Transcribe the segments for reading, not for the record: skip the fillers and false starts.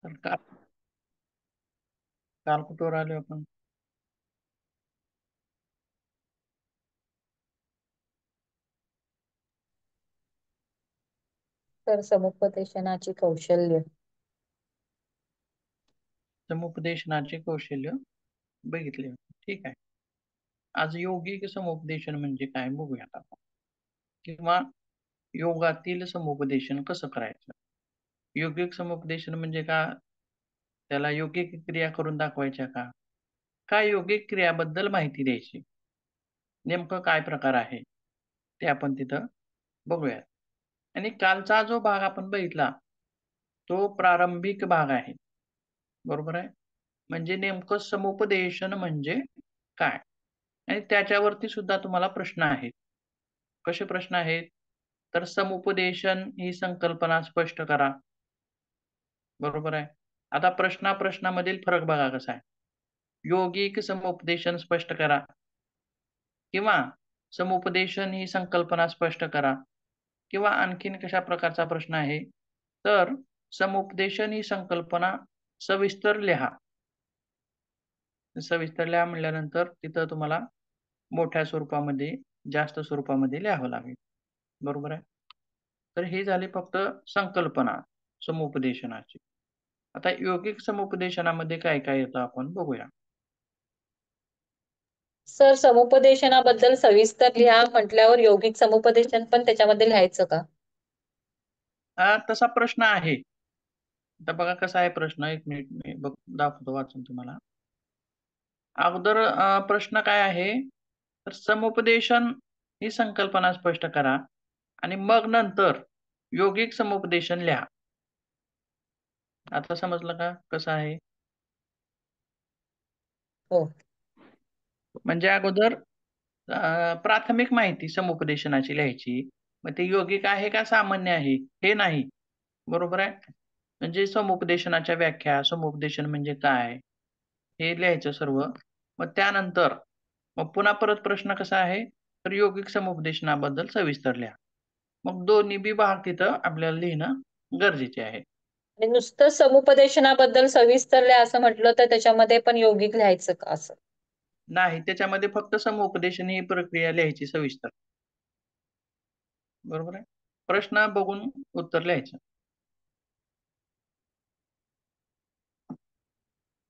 तर काल कुठवर आलो आपण? तर समुपदेशनाची कौशल्य. समुपदेशनाचे कौशल्य बघितले. ठीक आहे. आज योगिक समुपदेशन म्हणजे काय बघूयात आपण, किंवा योगातील समुपदेशन कसं करायचं. योगिक समुपदेशन म्हणजे का, त्याला योगिक क्रिया करून दाखवायच्या का, काय योगिक क्रियाबद्दल माहिती द्यायची, नेमकं काय प्रकार आहे ते आपण तिथं बघूयात. आणि कालचा जो भाग आपण बघितला तो प्रारंभिक भाग आहे, बरोबर आहे. म्हणजे नेमकं समुपदेशन म्हणजे काय, आणि त्याच्यावरती सुद्धा तुम्हाला प्रश्न आहेत. कसे प्रश्न आहेत? तर समुपदेशन ही संकल्पना स्पष्ट करा, बरोबर आहे. आता प्रश्नामधील फरक बघा कसा आहे. योगिक समुपदेशन स्पष्ट करा किंवा समुपदेशन ही संकल्पना स्पष्ट करा, किंवा आणखीन कशा प्रकारचा प्रश्न आहे, तर समुपदेशन ही संकल्पना सविस्तर लिहा. सविस्तर लिहा म्हटल्यानंतर तिथं तुम्हाला मोठ्या स्वरूपामध्ये, जास्त स्वरूपामध्ये लिहावं लागेल, बरोबर आहे. तर ही झाली फक्त संकल्पना समुपदेशनाची. आता योगिक समुपदेशनामध्ये काय काय येतं आपण बघूया. सर, समुपदेशनाबद्दल सविस्तर लिहा म्हटल्यावर यौगिक समुपदेशन पण त्याच्यामध्ये लिहायचं का? हा तसा प्रश्न आहे. आता बघा कसा आहे प्रश्न, एक मिनिट मी दाखवतो वाचून तुम्हाला. अगोदर प्रश्न काय आहे, तर समुपदेशन ही संकल्पना स्पष्ट करा आणि मग नंतर योगिक समुपदेशन लिहा. आता समजलं का कसं आहे? हो. म्हणजे अगोदर प्राथमिक माहिती समुपदेशनाची लिहायची. मग ते योगिक आहे का सामान्य आहे हे नाही, बरोबर आहे. म्हणजे समुपदेशनाच्या व्याख्या, समुपदेशन म्हणजे काय, हे लिहायचं सर्व. मग त्यानंतर मग पुन्हा परत प्रश्न कसा आहे, तर योगिक समुपदेशनाबद्दल सविस्तर लिहा. मग दोन्ही बी भाग तिथं आपल्याला लिहिणं गरजेचे आहे. आणि नुसतं समुपदेशनाबद्दल सविस्तर लिहा असं म्हटलं तर त्याच्यामध्ये पण यौगिक लिहायचं का असं? नाही, त्याच्यामध्ये फक्त समुपदेशन ही प्रक्रिया लिहायची सविस्तर, बरोबर आहे. प्रश्न बघून उत्तर लिहायचं.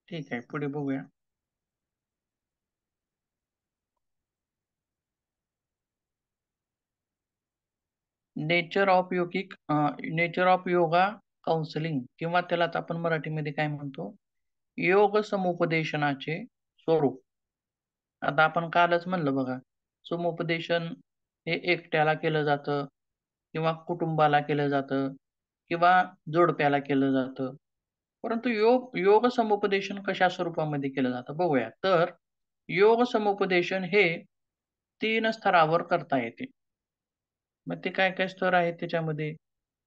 ठीक आहे, पुढे बघूया. नेचर ऑफ योगा काउन्सिलिंग, किंवा त्याला आपण मराठीमध्ये काय म्हणतो, योग समुपदेशनाचे स्वरूप. आता आपण कालच म्हणलं बघा, समुपदेशन हे एकट्याला केलं जातं, किंवा कुटुंबाला केलं जातं, किंवा जोडप्याला केलं जातं. परंतु योग योग समुपदेशन कशा स्वरूपामध्ये केलं जातं बघूया. तर योग समुपदेशन हे 3 स्तरावर करता येते. मग ते काय-काय स्तर आहेत त्याच्यामध्ये?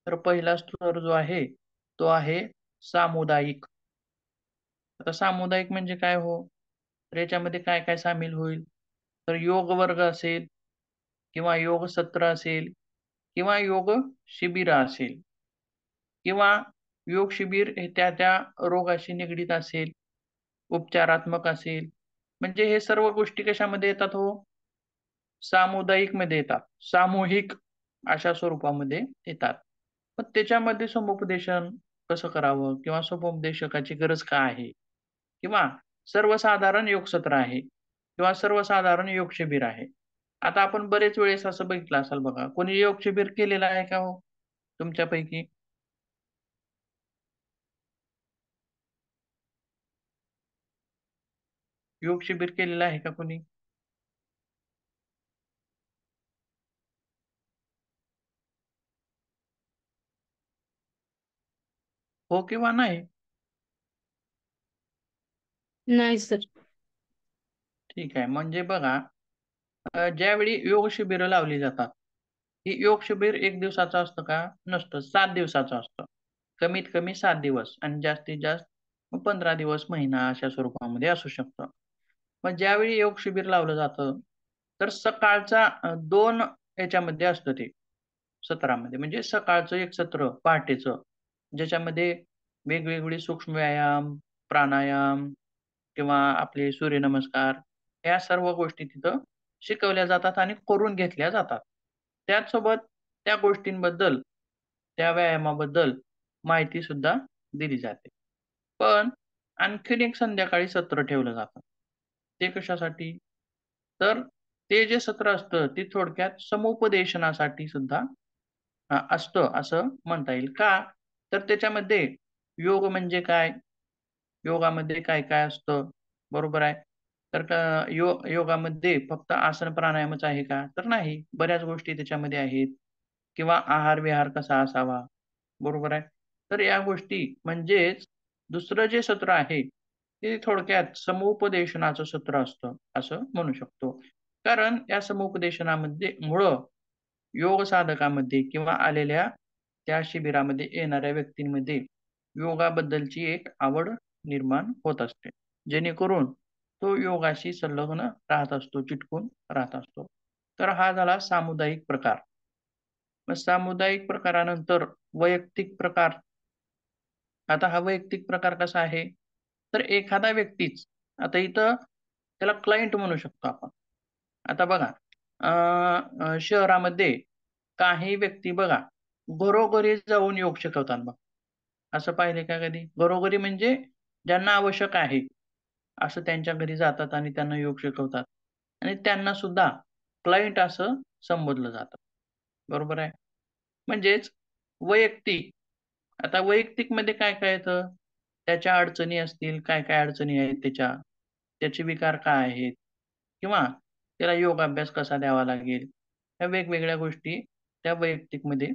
तर पहिला स्तर जो आहे, तो आहे सामुदायिक. आता सामुदायिक म्हणजे काय हो? तर याच्यामध्ये काय-काय सामील होईल? तर योग वर्ग असेल, किंवा योग सत्र असेल, किंवा योग शिबिर असेल, किंवा योग शिबिर हे त्या रोगाशी निगडीत असेल, उपचारात्मक असेल. म्हणजे हे सर्व गोष्टी कशामध्ये येतात हो? सामुदायिकमध्ये येतात. सामूहिक अशा स्वरूपामध्ये येतात. मग त्याच्यामध्ये समुपदेशन कसं करावं, किंवा समुपदेशकाची गरज का आहे? किंवा सर्वसाधारण योग सत्र आहे, किंवा सर्वसाधारण योग शिबिर आहे. आता आपण बरेच वेळेस असं बघितलं असाल बघा, कोणी योग शिबिर केलेलं आहे का हो तुमच्यापैकी? योग शिबिर केलेलं आहे का कोणी? हो किंवा नाही? नाही सर. ठीक आहे. म्हणजे बघा, ज्यावेळी योग शिबिरं लावली जातात, ही योग शिबिर 1 दिवसाचं असतं का? नसतं. 7 दिवसाचं असतं. कमीत कमी 7 दिवस आणि जास्तीत जास्त 15 दिवस, महिना अशा स्वरूपामध्ये असू शकतं. मग ज्यावेळी योग शिबिर लावलं जातं, तर सकाळचा 2 याच्यामध्ये असतं ते, सत्रामध्ये. म्हणजे सकाळचं एक सत्र पहाटेचं, ज्याच्यामध्ये वेगवेगळे सूक्ष्म व्यायाम, प्राणायाम किंवा आपले सूर्यनमस्कार या सर्व गोष्टी तिथं शिकवल्या जातात आणि करून घेतल्या जातात. त्याचसोबत त्या गोष्टींबद्दल, त्या व्यायामाबद्दल माहिती सुद्धा दिली जाते. पण आणखीन एक संध्याकाळी सत्र ठेवलं जातं. ते कशासाठी? तर ते जे सत्र असतं ते थोडक्यात समुपदेशनासाठी सुद्धा असतं असं म्हणता येईल. का? तर त्याच्यामध्ये योग म्हणजे काय? योगामध्ये काय-काय असतं? बरोबर आहे. तर योगामध्ये फक्त आसन प्राणायामच आहे का? तर नाही. बऱ्याच गोष्टी त्याच्यामध्ये आहेत किंवा आहार-विहार कसा असावा? बरोबर आहे. तर या गोष्टी म्हणजेच दुसरं जे सत्र आहे, ते थोडक्यात समुपदेशनाचं सत्र असतं, असं म्हणू शकतो. कारण या समुपदेशनामध्ये मुळं योग साधकामध्ये किंवा आलेल्या त्या शिबिरामध्ये येणाऱ्या व्यक्तींमध्ये योगाबद्दलची एक आवड निर्माण होत असते. जेणेकरून तो योगाशी संलग्न राहत असतो, चिटकून राहत असतो. तर हा झाला सामुदायिक प्रकार. मग सामुदायिक प्रकारानंतर वैयक्तिक प्रकार. आता हा वैयक्तिक प्रकार कसा आहे? तर एखादा व्यक्तीच आता इथं त्याला क्लायंट म्हणू शकतो आपण. आता बघा अ, अ, शहरामध्ये काही व्यक्ती बघा, घरोघरी जाऊन योग शिकवतात बघा. असं पाहिलंय का कधी? घरोघरी म्हणजे ज्यांना आवश्यक आहे, असं त्यांच्या घरी जातात आणि त्यांना योग शिकवतात आणि त्यांना सुद्धा क्लायंट असं संबोधलं जातं. बरोबर आहे. म्हणजेच वैयक्तिक, आता वैयक्तिकमध्ये काय-काय येतं? त्याच्या अडचणी असतील, काय-काय अडचणी आहेत त्याच्या, त्याचे विकार काय आहेत? किंवा त्याला योग अभ्यास कसा द्यावा लागेल? ह्या वेगवेगळ्या गोष्टी त्या वैयक्तिकमध्ये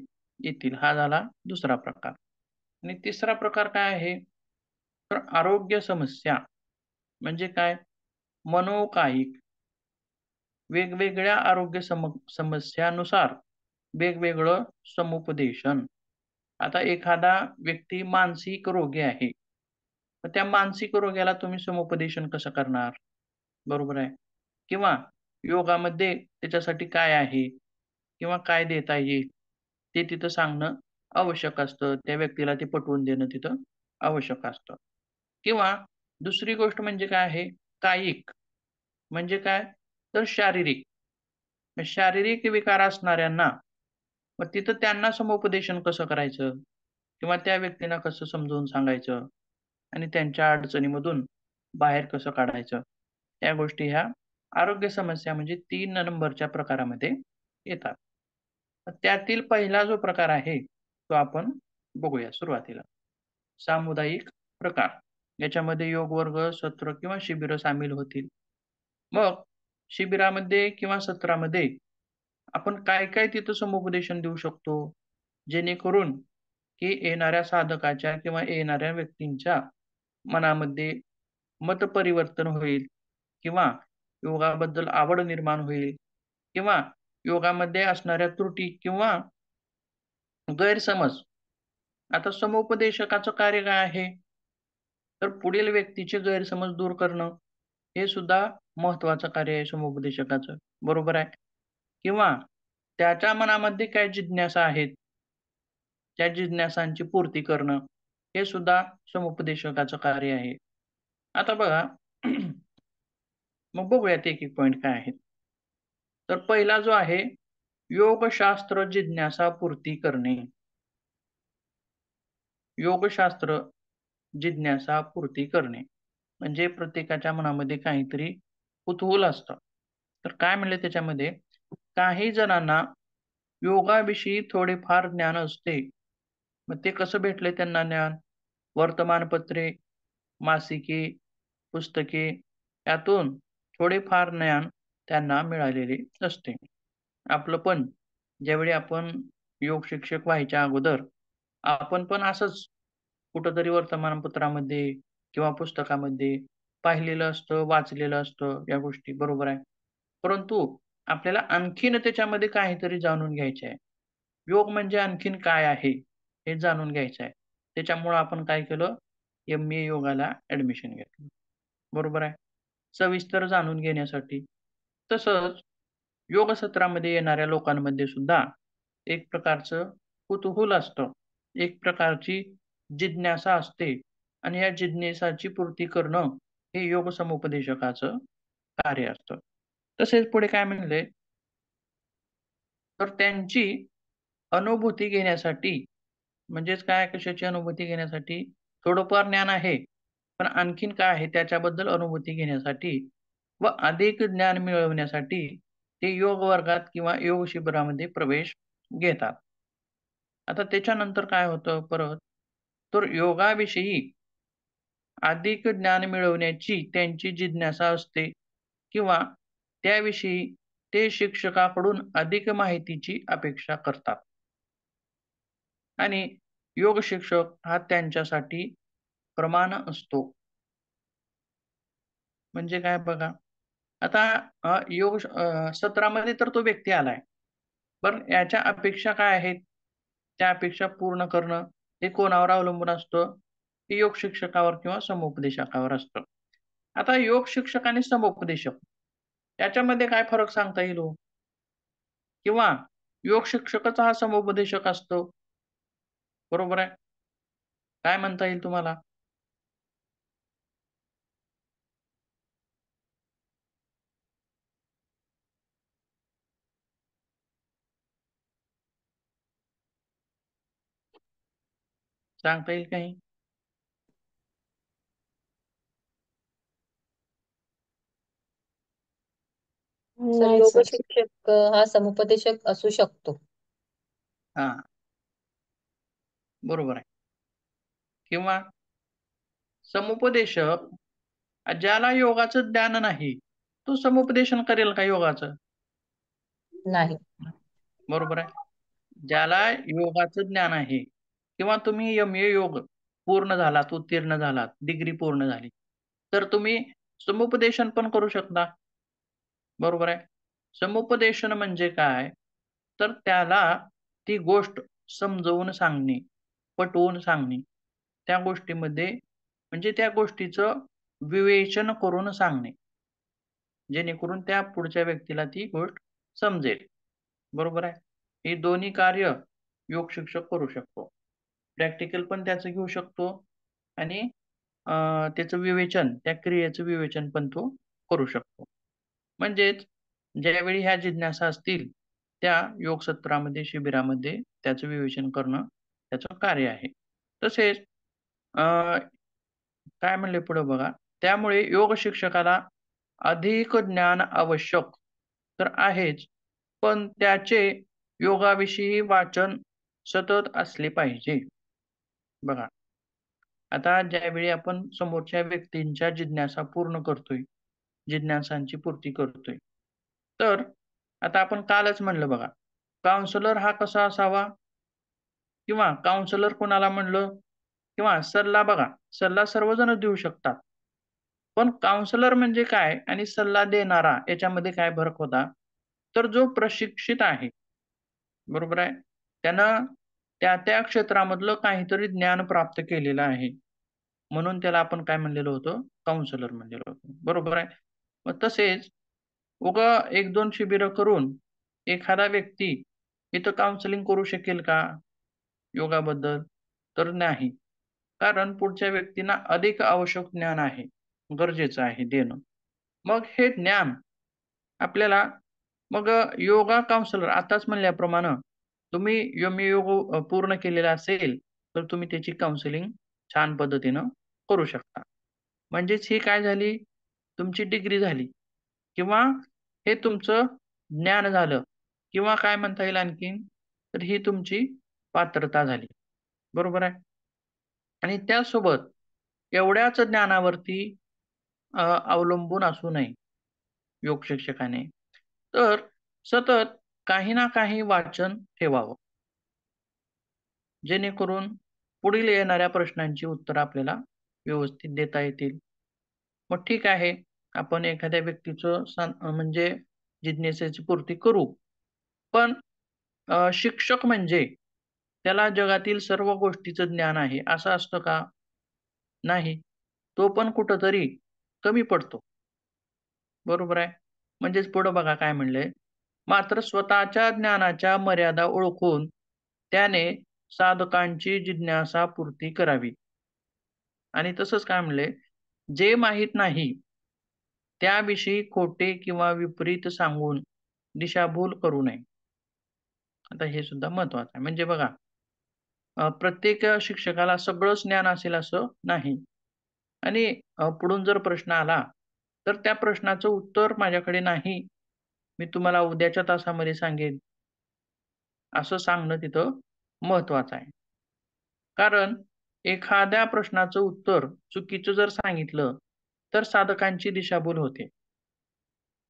येतील. हा झाला दुसरा प्रकार. आणि तिसरा प्रकार काय आहे? तर आरोग्य समस्या म्हणजे काय? मनोकायिक वेगवेगळ्या आरोग्य समस्यानुसार वेगवेगळं समुपदेशन. आता एखादा व्यक्ती मानसिक रोगी आहे. तर त्या मानसिक रोग्याला तुम्ही समुपदेशन कसं करणार? बरोबर आहे. किंवा योगामध्ये त्याच्यासाठी काय आहे? किंवा काय देता येईल? ते तिथं सांगणं आवश्यक असतं. त्या व्यक्तीला ते पटवून देणं तिथं आवश्यक असतं. किंवा दुसरी गोष्ट म्हणजे काय आहे? कायिक म्हणजे काय? तर शारीरिक. शारीरिक विकार असणाऱ्यांना, मग तिथं त्यांना समुपदेशन कसं करायचं? किंवा त्या व्यक्तींना कसं समजावून सांगायचं आणि त्यांच्या अडचणीमधून बाहेर कसं काढायचं? या गोष्टी ह्या आरोग्य समस्या म्हणजे 3 नंबरच्या प्रकारामध्ये येतात. तर त्यातील पहिला जो प्रकार आहे, तो आपण बघूया सुरुवातीला. सामुदायिक प्रकार. याच्यामध्ये योग वर्ग, सत्र किंवा शिबिरं सामील होतील. मग शिबिरामध्ये किंवा सत्रामध्ये आपण काय-काय तिथं समुपदेशन देऊ शकतो? जेणेकरून की येणाऱ्या साधकाच्या किंवा येणाऱ्या व्यक्तींच्या मनामध्ये मतपरिवर्तन होईल किंवा योगाबद्दल आवड निर्माण होईल किंवा योगामध्ये असणाऱ्या त्रुटी किंवा गैरसमज. आता समुपदेशकाचं कार्य काय आहे? तर पुढील व्यक्तीचे गैरसमज दूर करणं, हे सुद्धा महत्त्वाचं कार्य आहे समुपदेशकाचं. बरोबर आहे. किंवा त्याच्या मनामध्ये काय जिज्ञासा आहेत, त्या जिज्ञासांची पूर्ती करणं, हे सुद्धा समुपदेशकाचं कार्य आहे. आता बघा मग बघूयात एक-एक पॉइंट काय आहेत. तर पहिला जो आहे, योगशास्त्र जिज्ञासा पूर्ती करणे. योगशास्त्र जिज्ञासा पूर्ती करणे. म्हणजे प्रत्येकाच्या मनामध्ये काहीतरी कुतूहल असतं. तर काय म्हणले त्याच्यामध्ये, काही जणांना योगाविषयी थोडेफार ज्ञान असते. मग ते कसं भेटले त्यांना ज्ञान? वर्तमानपत्रे, मासिके, पुस्तके यातून थोडेफार ज्ञान त्यांना मिळालेले असते. आपलं पण ज्यावेळी आपण योग शिक्षक व्हायच्या अगोदर आपण पण असंच कुठेतरी वर्तमानपत्रामध्ये किंवा पुस्तकामध्ये पाहिलेलं असतं, वाचलेलं असतं या गोष्टी बरोबर आहे. परंतु आपल्याला आणखीन त्याच्यामध्ये काहीतरी जाणून घ्यायचे आहे. योग म्हणजे आणखीन काय आहे? हे जाणून घ्यायचं आहे. त्याच्यामुळं आपण काय केलं? एम-ए योगाला ॲडमिशन घेतलं. बरोबर आहे. सविस्तर जाणून घेण्यासाठी. तसंच योग सत्रामध्ये येणाऱ्या लोकांमध्ये सुद्धा एक प्रकारचं कुतूहल असतं. एक प्रकारची जिज्ञासा असते आणि या जिज्ञेसाची पूर्ती करणं हे योग समुपदेशकाचं कार्य असतं. तसेच पुढे काय म्हणले, तर त्यांची अनुभूती घेण्यासाठी म्हणजेच काय कशाची अनुभूती घेण्यासाठी थोडंफार ज्ञान आहे, पण आणखीन काय आहे त्याच्याबद्दल अनुभूती घेण्यासाठी व अधिक ज्ञान मिळवण्यासाठी ते योग वर्गात किंवा योग शिबिरामध्ये प्रवेश घेतात. आता त्याच्यानंतर काय होतं परत, तर योगाविषयी अधिक ज्ञान मिळवण्याची त्यांची जिज्ञासा असते किंवा त्याविषयी ते शिक्षकाकडून अधिक माहितीची अपेक्षा करतात आणि योग शिक्षक हा त्यांच्यासाठी प्रमाण असतो. म्हणजे काय बघा, आता सत्रामध्ये तर तो व्यक्ती आलाय. पण याच्या अपेक्षा काय आहेत? त्या अपेक्षा पूर्ण करणं हे कोणावर अवलंबून असतं? हे योग शिक्षकावर किंवा समुपदेशकावर असतं. आता योग शिक्षक आणि समुपदेशक याच्यामध्ये काय फरक सांगता येईल हो? किंवा योग शिक्षकच हा समुपदेशक असतो, बरोबर आहे? काय म्हणता येईल तुम्हाला? सांगता येईल काही? सर नाही योग सर. शिक्षक हा समुपदेशक असू शकतो. हां, बरोबर आहे. किंवा समुपदेशक ज्याला योगाचं ज्ञान नाही, तो समुपदेशन करेल का योगाचं? नाही. बरोबर आहे. ज्याला योगाचं ज्ञान आहे किंवा तुम्ही एम-ए योग पूर्ण झालात, उत्तीर्ण झालात, डिग्री पूर्ण झाली, तर तुम्ही समुपदेशन पण करू शकता. बरोबर आहे. समुपदेशन म्हणजे काय? तर त्याला ती गोष्ट समजवून सांगणे, पटवून सांगणे. त्या गोष्टीमध्ये म्हणजे त्या गोष्टीचं विवेचन करून सांगणे. जेणेकरून त्या पुढच्या व्यक्तीला ती गोष्ट समजेल. बरोबर आहे. ही दोन्ही कार्य योग शिक्षक करू शकतो. प्रॅक्टिकल पण त्याचं घेऊ शकतो आणि त्याचं विवेचन, त्या क्रियेचं विवेचन पण तो करू शकतो. म्हणजेच ज्यावेळी ह्या जिज्ञासा असतील, त्या योग सत्रामध्ये, शिबिरामध्ये त्याचं विवेचन करणं त्याचं कार्य आहे. तसेच अ, काय म्हणले पुढे बघा, त्यामुळे योग शिक्षकाला अधिक ज्ञान आवश्यक तर आहेच, पण त्याचे योगाविषयी वाचन सतत असले पाहिजे. बघा, आता ज्यावेळी आपण समोरच्या व्यक्तींच्या जिज्ञासा पूर्ण करतोय, जिज्ञासांची पूर्ती करतोय, तर आता आपण कालच म्हणलं बघा, काउंसलर हा कसा असावा? किंवा काउंसलर कोणाला म्हणलं? किंवा सल्ला बघा, सल्ला सर्वजण देऊ शकतात. पण काउंसलर म्हणजे काय आणि सल्ला देणारा याच्यामध्ये काय फरक होता? तर जो प्रशिक्षित आहे, बरोबर आहे. त्यानं त्या क्षेत्रामधलं काहीतरी ज्ञान प्राप्त केलेलं आहे. म्हणून त्याला आपण काय म्हणलेलं होतं? काउंसलर म्हणलेलं होतं. बरोबर आहे. मग तसेच उगा 1-2 शिबिरं करून एखादा व्यक्ती इथं काउन्सिलिंग करू शकेल का योगाबद्दल? तर नाही. कारण पुढच्या व्यक्तींना अधिक आवश्यक ज्ञान आहे, गरजेचं आहे देणं. मग हे ज्ञान आपल्याला मग योगा काउंसलर आताच म्हणल्याप्रमाणे तुम्ही योग पूर्ण केलेला असेल, तर तुम्ही त्याची काउन्सिलिंग छान पद्धतीनं करू शकता. म्हणजेच ही काय झाली, तुमची डिग्री झाली किंवा हे तुमचं ज्ञान झालं किंवा काय म्हणता येईल आणखीन, तर ही तुमची पात्रता झाली. बरोबर आहे. आणि त्यासोबत एवढ्याच ज्ञानावरती अवलंबून असू नये योग शिक्षकाने. तर सतत काही ना काही वाचन ठेवावं. जेणेकरून पुढील येणाऱ्या प्रश्नांची उत्तरं आपल्याला व्यवस्थित देता येतील. मग ठीक आहे, आपण एखाद्या व्यक्तीचं म्हणजे जिज्ञासेची पूर्ती करू. पण शिक्षक म्हणजे त्याला जगातील सर्व गोष्टीचं ज्ञान आहे असं असतं का? नाही. तो पण कुठेतरी कमी पडतो. बरोबर आहे. म्हणजेच पुढं बघा काय म्हणलंय, मात्र स्वतःच्या ज्ञानाच्या मर्यादा ओळखून त्याने साधकांची जिज्ञासा पूर्ती करावी. आणि तसंच काय म्हणले, जे माहीत नाही त्याविषयी खोटे किंवा विपरीत सांगून दिशाभूल करू नये. आता हे सुद्धा महत्वाचं आहे. म्हणजे बघा, प्रत्येक शिक्षकाला सगळंच ज्ञान असेल असं नाही. आणि पुढून जर प्रश्न आला, तर त्या प्रश्नाचं उत्तर माझ्याकडे नाही. मी तुम्हाला उद्याच्या तासामध्ये सांगेन, असं सांगणं तिथं महत्वाचं आहे. कारण एखाद्या प्रश्नाचं उत्तर चुकीचं जर सांगितलं, तर साधकांची दिशाभूल होते.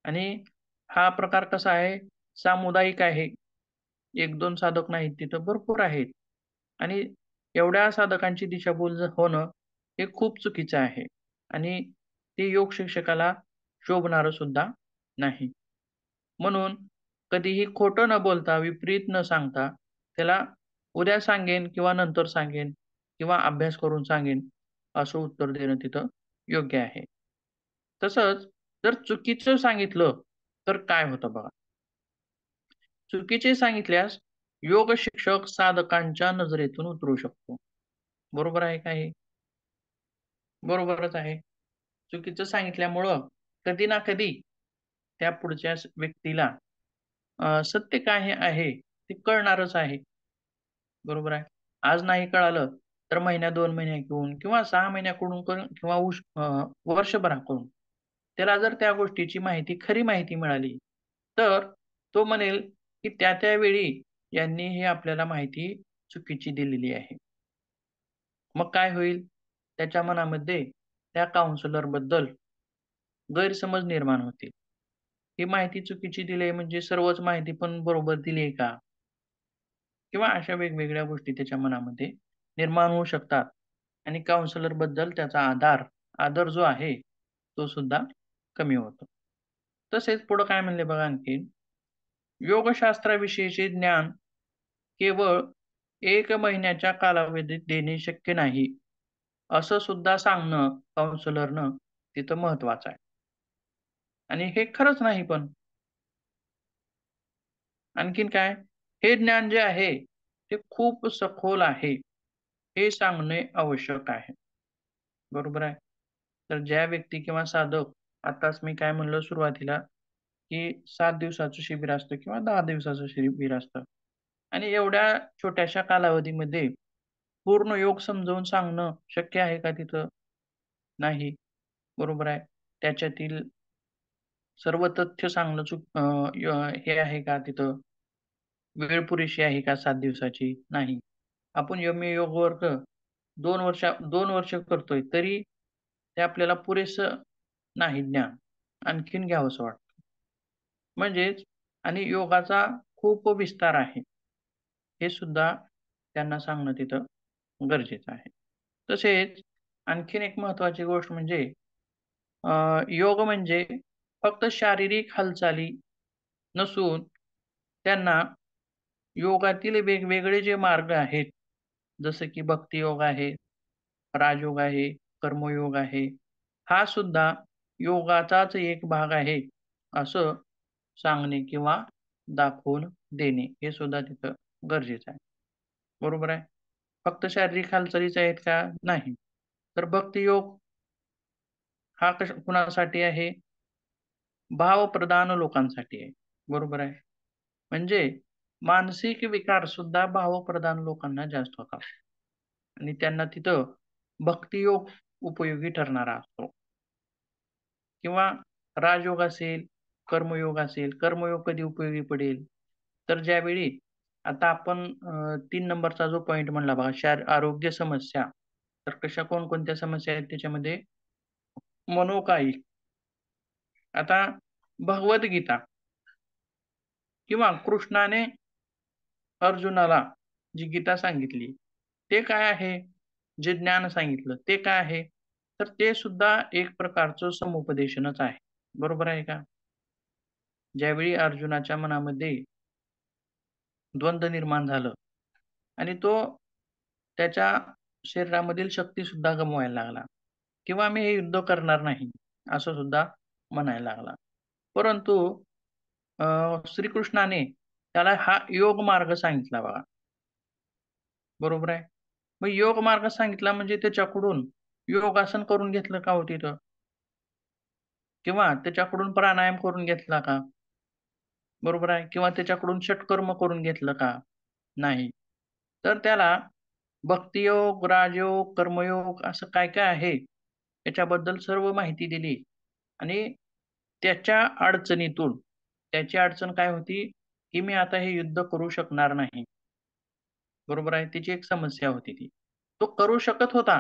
आणि हा प्रकार कसा आहे, सामुदायिक आहे. 1-2 साधक नाहीत, तिथं भरपूर आहेत. आणि एवढ्या साधकांची दिशाभूल होणं हे खूप चुकीचं आहे. आणि ते योग शिक्षकाला शोभणारं सुद्धा नाही. म्हणून कधीही खोटं न बोलता, विपरीत न सांगता, त्याला उद्या सांगेन किंवा नंतर सांगेन किंवा अभ्यास करून सांगेन, असं उत्तर देणं तिथं योग्य आहे. तसंच जर चुकीचं सांगितलं, तर काय होतं बघा. चुकीचे सांगितल्यास योग शिक्षक साधकांच्या नजरेतून उतरू शकतो. बरोबर आहे का हे? बरोबरच आहे. चुकीचं सांगितल्यामुळं कधी ना कधी त्या पुढच्या व्यक्तीला सत्य काय आहे ते कळणारच आहे. बरोबर आहे. आज नाही कळालं, तर महिन्या 2 महिन्याकडून किंवा 6 महिन्याकडून करून किंवा वर्षभराकडून त्याला जर त्या गोष्टीची माहिती, खरी माहिती मिळाली, तर तो म्हणेल, की त्या वेळी यांनी हे आपल्याला माहिती चुकीची दिलेली आहे. मग काय होईल? त्याच्या मनामध्ये त्या काउन्सिलरबद्दल गैरसमज निर्माण होतील. ही माहिती चुकीची दिली आहे म्हणजे सर्वच माहिती पण बरोबर दिली आहे का? किंवा अशा वेगवेगळ्या गोष्टी त्याच्या मनामध्ये निर्माण होऊ शकतात आणि काउन्सिलरबद्दल त्याचा आदर जो आहे, तो सुद्धा कमी होतो. तसेच पुढं काय म्हणले बघा आणखीन, योगशास्त्राविषयीचे ज्ञान केवळ 1 महिन्याच्या कालावधीत देणे शक्य नाही, असं सुद्धा सांगणं काउन्सिलरनं तिथं महत्वाचं आहे. आणि हे खरंच नाही पण. आणखीन काय? हे ज्ञान जे आहे, ते खूप सखोल आहे, हे सांगणे आवश्यक आहे. बरोबर आहे. तर ज्या व्यक्ती किंवा साधक, आताच मी काय म्हणलो सुरुवातीला, की 7 दिवसाचं शिबिर असतं किंवा 10 दिवसाचं शिबिर असतं. आणि एवढ्या छोट्याशा कालावधीमध्ये पूर्ण योग समजावून सांगणं शक्य आहे का तिथं? नाही. बरोबर आहे. त्याच्यातील सर्व तथ्य सांगणं हे आहे का तिथं? वेळ पुरेशी आहे का 7 दिवसाची? नाही. आपण योग वर्ग 2 वर्ष करतोय, तरी ते आपल्याला पुरेसं नाही ज्ञान. आणखीन घ्यावंसं वाटतं. म्हणजेच आणि योगाचा खूप विस्तार आहे. हे सुद्धा त्यांना सांगणं तिथं गरजेचं आहे. तसेच आणखीन एक महत्त्वाची गोष्ट म्हणजे योग म्हणजे फक्त शारीरिक हालचाली नसून त्यांना योगातील वेगवेगळे जे मार्ग आहेत, जसं की भक्तियोग आहे, राजयोग आहे, कर्मयोग आहे. हा सुद्धा योगाचाच एक भाग आहे, असं सांगणे किंवा दाखवून देणे हे सुद्धा तिथं गरजेचं आहे. बरोबर आहे. फक्त शारीरिक हालचालीच आहेत का? नाही. तर भक्तियोग हा कुणासाठी आहे? भावप्रधान लोकांसाठी आहे. बरोबर आहे. म्हणजे मानसिक विकार सुद्धा भावप्रधान लोकांना जास्त होतात आणि त्यांना तिथं भक्तियोग उपयोगी ठरणारा असतो. किंवा राजयोग असेल, कर्मयोग असेल. कर्मयोग कधी उपयोगी पडेल? तर ज्यावेळी आता आपण 3 नंबरचा जो पॉइंट म्हणला बघा, आरोग्य समस्या. तर कशा कोणकोणत्या समस्या आहेत त्याच्यामध्ये? मनोकायिक. आता भगवद्गीता किंवा कृष्णाने अर्जुनाला जी गीता सांगितली, ते काय आहे? जे ज्ञान सांगितलं, ते काय आहे? तर ते सुद्धा एक प्रकारचं समुपदेशनच आहे. बरोबर आहे का? ज्यावेळी अर्जुनाच्या मनामध्ये द्वंद्व निर्माण झालं आणि तो त्याच्या शरीरामधील शक्तीसुद्धा गमवायला लागला किंवा मी हे युद्ध करणार नाही, असं सुद्धा म्हणायला लागला. परंतु श्रीकृष्णाने त्याला हा योग मार्ग सांगितला बघा. बरोबर आहे. मग योग मार्ग सांगितला म्हणजे त्याच्याकडून योगासन करून घेतलं का हो तिथं? किंवा त्याच्याकडून प्राणायाम करून घेतला का? बरोबर आहे. किंवा त्याच्याकडून षटकर्म करून घेतलं का? नाही. तर त्याला भक्तियोग, राजयोग, कर्मयोग असं काय-काय आहे, याच्याबद्दल सर्व माहिती दिली आणि त्याच्या अडचणीतून त्याची अडचण काय होती, की मी आता हे युद्ध करू शकणार नाही. बरोबर आहे. त्याची एक समस्या होती ती. तो करू शकत होता,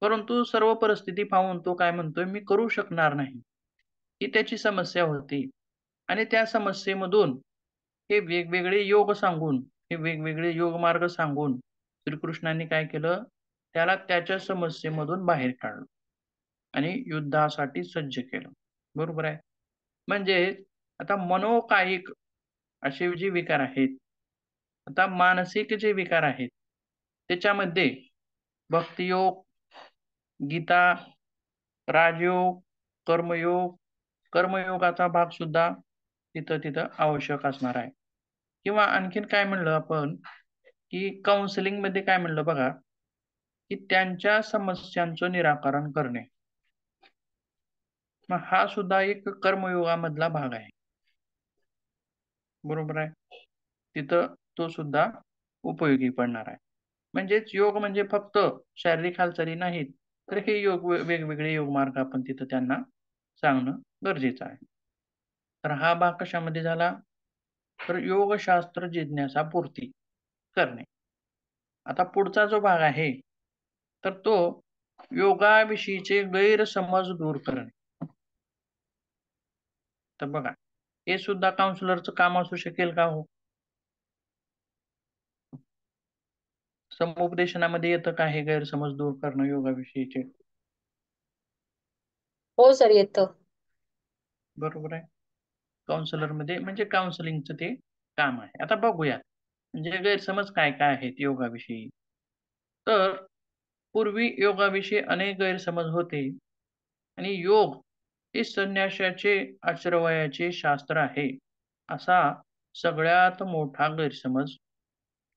परंतु सर्व परिस्थिती पाहून तो काय म्हणतोय, मी करू शकणार नाही. ही त्याची समस्या होती आणि त्या समस्येमधून हे वेगवेगळे योग सांगून, हे वेगवेगळे योगमार्ग सांगून श्रीकृष्णांनी काय केलं, त्याला त्याच्या समस्येमधून बाहेर काढलं आणि युद्धासाठी सज्ज केलं. बरोबर आहे. म्हणजे आता मनोकायिक असे जे विकार आहेत, आता मानसिक जे विकार आहेत, त्याच्यामध्ये भक्तियोग, गीता, राजयोग, कर्मयोग, कर्मयोगाचा भाग सुद्धा तिथं तिथं आवश्यक असणार आहे. किंवा आणखीन काय म्हणलं आपण, की काउन्सिलिंगमध्ये काय म्हणलं बघा, की त्यांच्या समस्यांचं निराकरण करणे. मग हा सुद्धा एक कर्मयोगामधला भाग आहे. बरोबर आहे. तिथं तो सुद्धा उपयोगी पडणार आहे. म्हणजेच योग म्हणजे फक्त शारीरिक हालचाली नाहीत, तर हे योग वेगवेगळे योगमार्ग आपण तिथं त्यांना सांगणं गरजेचं आहे. तर हा भाग कशामध्ये झाला? तर योगशास्त्र जिज्ञासा पूर्ती करणे. आता पुढचा जो भाग आहे, तर तो योगाविषयीचे गैरसमज दूर करणे. तर बघा, हे सुद्धा काउन्सिलरचं काम असू शकेल का हो? समुपदेशनामध्ये येतं का हे गैरसमज दूर करणं योगाविषयीचे? हो सर, येतं. बरोबर आहे. काउन्सिलरमध्ये म्हणजे काउन्सिलिंगचं ते काम आहे. आता बघूया, म्हणजे गैरसमज काय-काय आहेत योगाविषयी? तर पूर्वी योगाविषयी अनेक गैरसमज होते आणि योग हे संन्याशाचे आश्रवयाचे शास्त्र आहे, असा सगळ्यात मोठा गैरसमज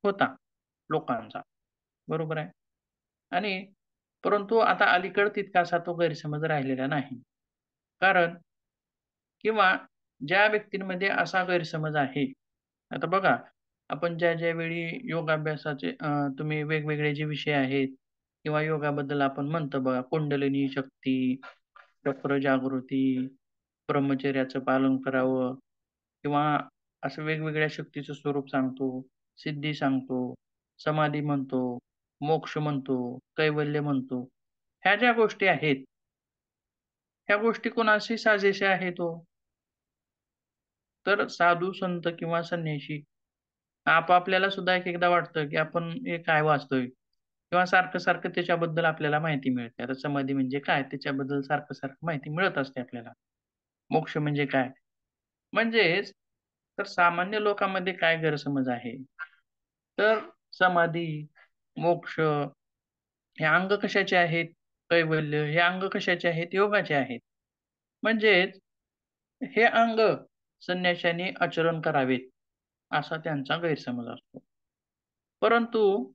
होता लोकांचा. बरोबर आहे. आणि परंतु आता अलीकडे तितकासा तो गैरसमज राहिलेला नाही. कारण किंवा ज्या व्यक्तींमध्ये असा गैरसमज आहे, आता बघा, आपण ज्या वेळी योगाभ्यासाचे तुम्ही वेगवेगळे जे विषय आहेत किंवा योगाबद्दल आपण म्हणतो बघा, कुंडलिनी शक्ती, चक्र जागृती, ब्रह्मचर्याचं पालन करावं किंवा असं वेगवेगळ्या शक्तीचं स्वरूप सांगतो, सिद्धी सांगतो, समाधी म्हणतो, मोक्ष म्हणतो, कैवल्य म्हणतो. ह्या ज्या गोष्टी आहेत, ह्या गोष्टी कोणाशी साजेशा आहेत हो? तर साधू, संत किंवा संन्याशी आपापल्याला सुद्धा एक-एकदा वाटतं, की आपण हे काय वाचतोय किंवा सारखं-सारखं त्याच्याबद्दल आपल्याला माहिती मिळते. आता समाधी म्हणजे काय? त्याच्याबद्दल सारखं-सारखं माहिती मिळत असते आपल्याला. मोक्ष म्हणजे काय? म्हणजेच तर सामान्य लोकांमध्ये काय गैरसमज आहे? तर समाधी, मोक्ष हे अंग कशाचे आहेत? कैवल्य हे अंग कशाचे आहेत? योगाचे आहेत. म्हणजेच हे अंग संन्याशांनी आचरण करावेत, असा त्यांचा गैरसमज असतो. परंतु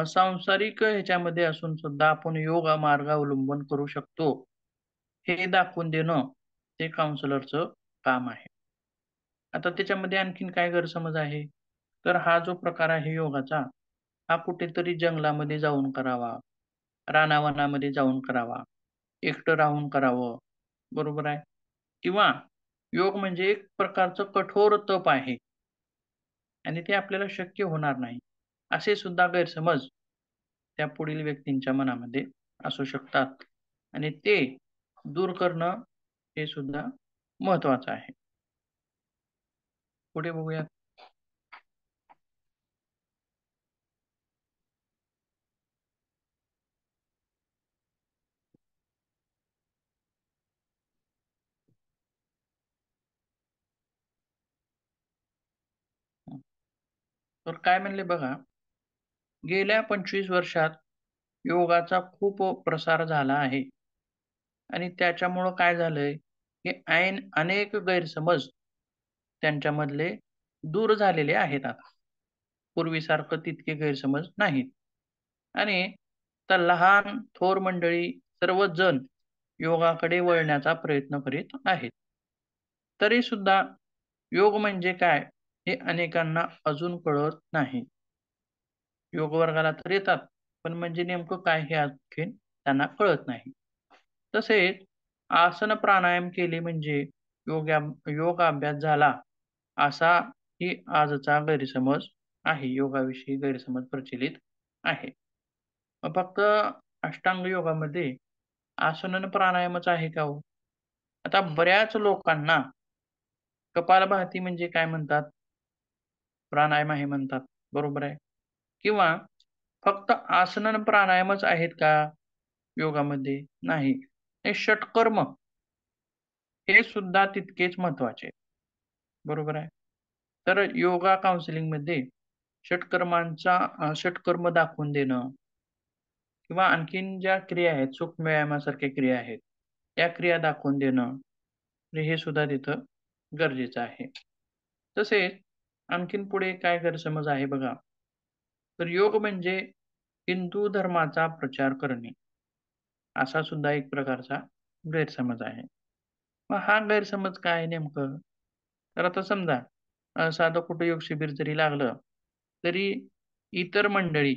सांसारिक ह्याच्यामध्ये असून सुद्धा आपण योग मार्ग अवलंबन करू शकतो, हे दाखवून देणं ते काउन्सिलरचं काम आहे. आता त्याच्यामध्ये आणखीन काय गैरसमज आहे? तर हा जो प्रकार आहे योगाचा, हा कुठेतरी जंगलामध्ये जाऊन करावा, रानावनामध्ये जाऊन करावा, एकटं राहून करावं, बरोबर आहे. किंवा योग म्हणजे एक प्रकारचं कठोर तप आहे आणि ते आपल्याला शक्य होणार नाही. असे सुद्धा गैरसमज त्या पुढील व्यक्तींच्या मनामध्ये असू शकतात आणि ते दूर करणं हे सुद्धा महत्त्वाचं आहे. पुढे बघूया. तर काय म्हणले बघा, गेल्या 25 वर्षात योगाचा खूप प्रसार झाला आहे आणि त्याच्यामुळं काय झालंय, की अनेक गैरसमज त्यांच्यामधले दूर झालेले आहेत आता. पूर्वीसारखं तितके गैरसमज नाहीत. आणि आता लहान थोर मंडळी सर्वच जण योगाकडे वळण्याचा प्रयत्न करीत आहेत. तरी सुद्धा योग म्हणजे काय हे अनेकांना अजून कळत नाही. योग वर्गाला तर येतात, पण म्हणजे नेमकं काय हे आणखीन त्यांना कळत नाही. तसेच आसन प्राणायाम केले म्हणजे योग अभ्यास झाला असा ही आजचा गैरसमज आहे. योगाविषयी गैरसमज प्रचलित आहे. मग फक्त अष्टांग योगामध्ये आसन आणि प्राणायामच आहे का हो? आता बऱ्याच लोकांना कपालभाती म्हणजे काय म्हणतात? प्राणायाम आहे म्हणतात. बरोबर आहे. किंवा फक्त आसन आणि प्राणायामच आहेत का योगामध्ये? नाही. हे षटकर्म हे सुद्धा तितकेच महत्त्वाचे आहेत. बरोबर आहे. तर योगा काउन्सिलिंगमध्ये षटकर्म दाखवून देणं किंवा आणखीन ज्या क्रिया आहेत, सूक्ष्म व्यायामासारख्या क्रिया आहेत, त्या क्रिया दाखवून देणं, म्हणजे हे सुद्धा तिथं गरजेचं आहे. तसेच आणखीन पुढे काय गैरसमज आहे बघा. तर योग म्हणजे हिंदू धर्माचा प्रचार करणे, असा सुद्धा एक प्रकारचा गैरसमज आहे. मग हा गैरसमज काय आहे नेमकं? तर आता समजा साधं कुठं योग शिबिर जरी लागलं, तरी इतर मंडळी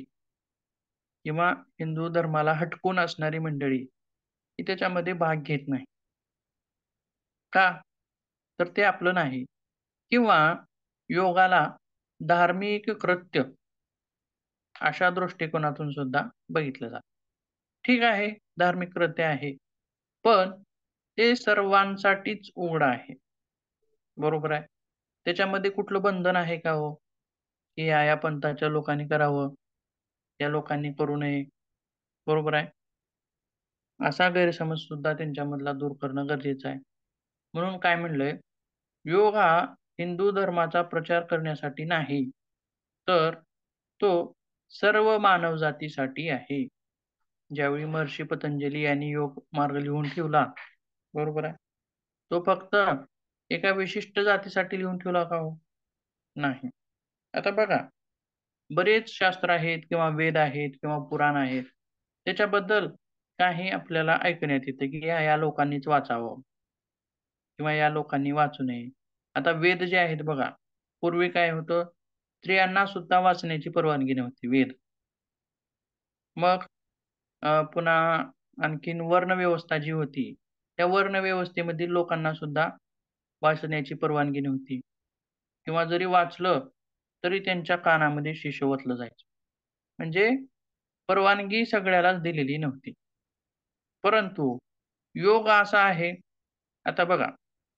किंवा हिंदू धर्माला हटकून असणारी मंडळी, ही त्याच्यामध्ये भाग घेत नाही. का? तर ते आपलं नाही किंवा योगाला धार्मिक कृत्य अशा दृष्टिकोनातून सुद्धा बघितलं जातं. ठीक आहे, धार्मिक कृत्य आहे, पण ते सर्वांसाठीच उघडं आहे. बरोबर आहे. त्याच्यामध्ये कुठलं बंधन आहे का हो? की या पंथाच्या लोकांनी करावं, या लोकांनी करू नये. बरोबर आहे. असा गैरसमज सुद्धा त्यांच्यामधला दूर करणं गरजेचं आहे. म्हणून काय म्हणलंय, योग हा हिंदू धर्माचा प्रचार करण्यासाठी नाही, तर तो सर्व मानवजातीसाठी आहे. ज्यावेळी महर्षी पतंजली यांनी योग मार्ग लिहून ठेवला, बरोबर आहे. तो फक्त एका विशिष्ट जातीसाठी लिहून ठेवला का हो? नाही. आता बघा, बरेच शास्त्र आहेत किंवा वेद आहेत किंवा पुराण आहेत. त्याच्याबद्दल काही आपल्याला ऐकण्यात येतं, की या लोकांनीच वाचावं किंवा या लोकांनी वाचू नये. आता वेद जे आहेत बघा, पूर्वी काय होतं, स्त्रियांना सुद्धा वाचण्याची परवानगी नव्हती वेद. मग पुन्हा आणखीन वर्णव्यवस्था जी होती, त्या वर्णव्यवस्थेमधील लोकांना सुद्धा वाचण्याची परवानगी नव्हती किंवा जरी वाचलं, तरी त्यांच्या कानामध्ये शिश्न ओतलं जायचं. म्हणजे परवानगी सगळ्यालाच दिलेली नव्हती. परंतु योग असा आहे, आता बघा,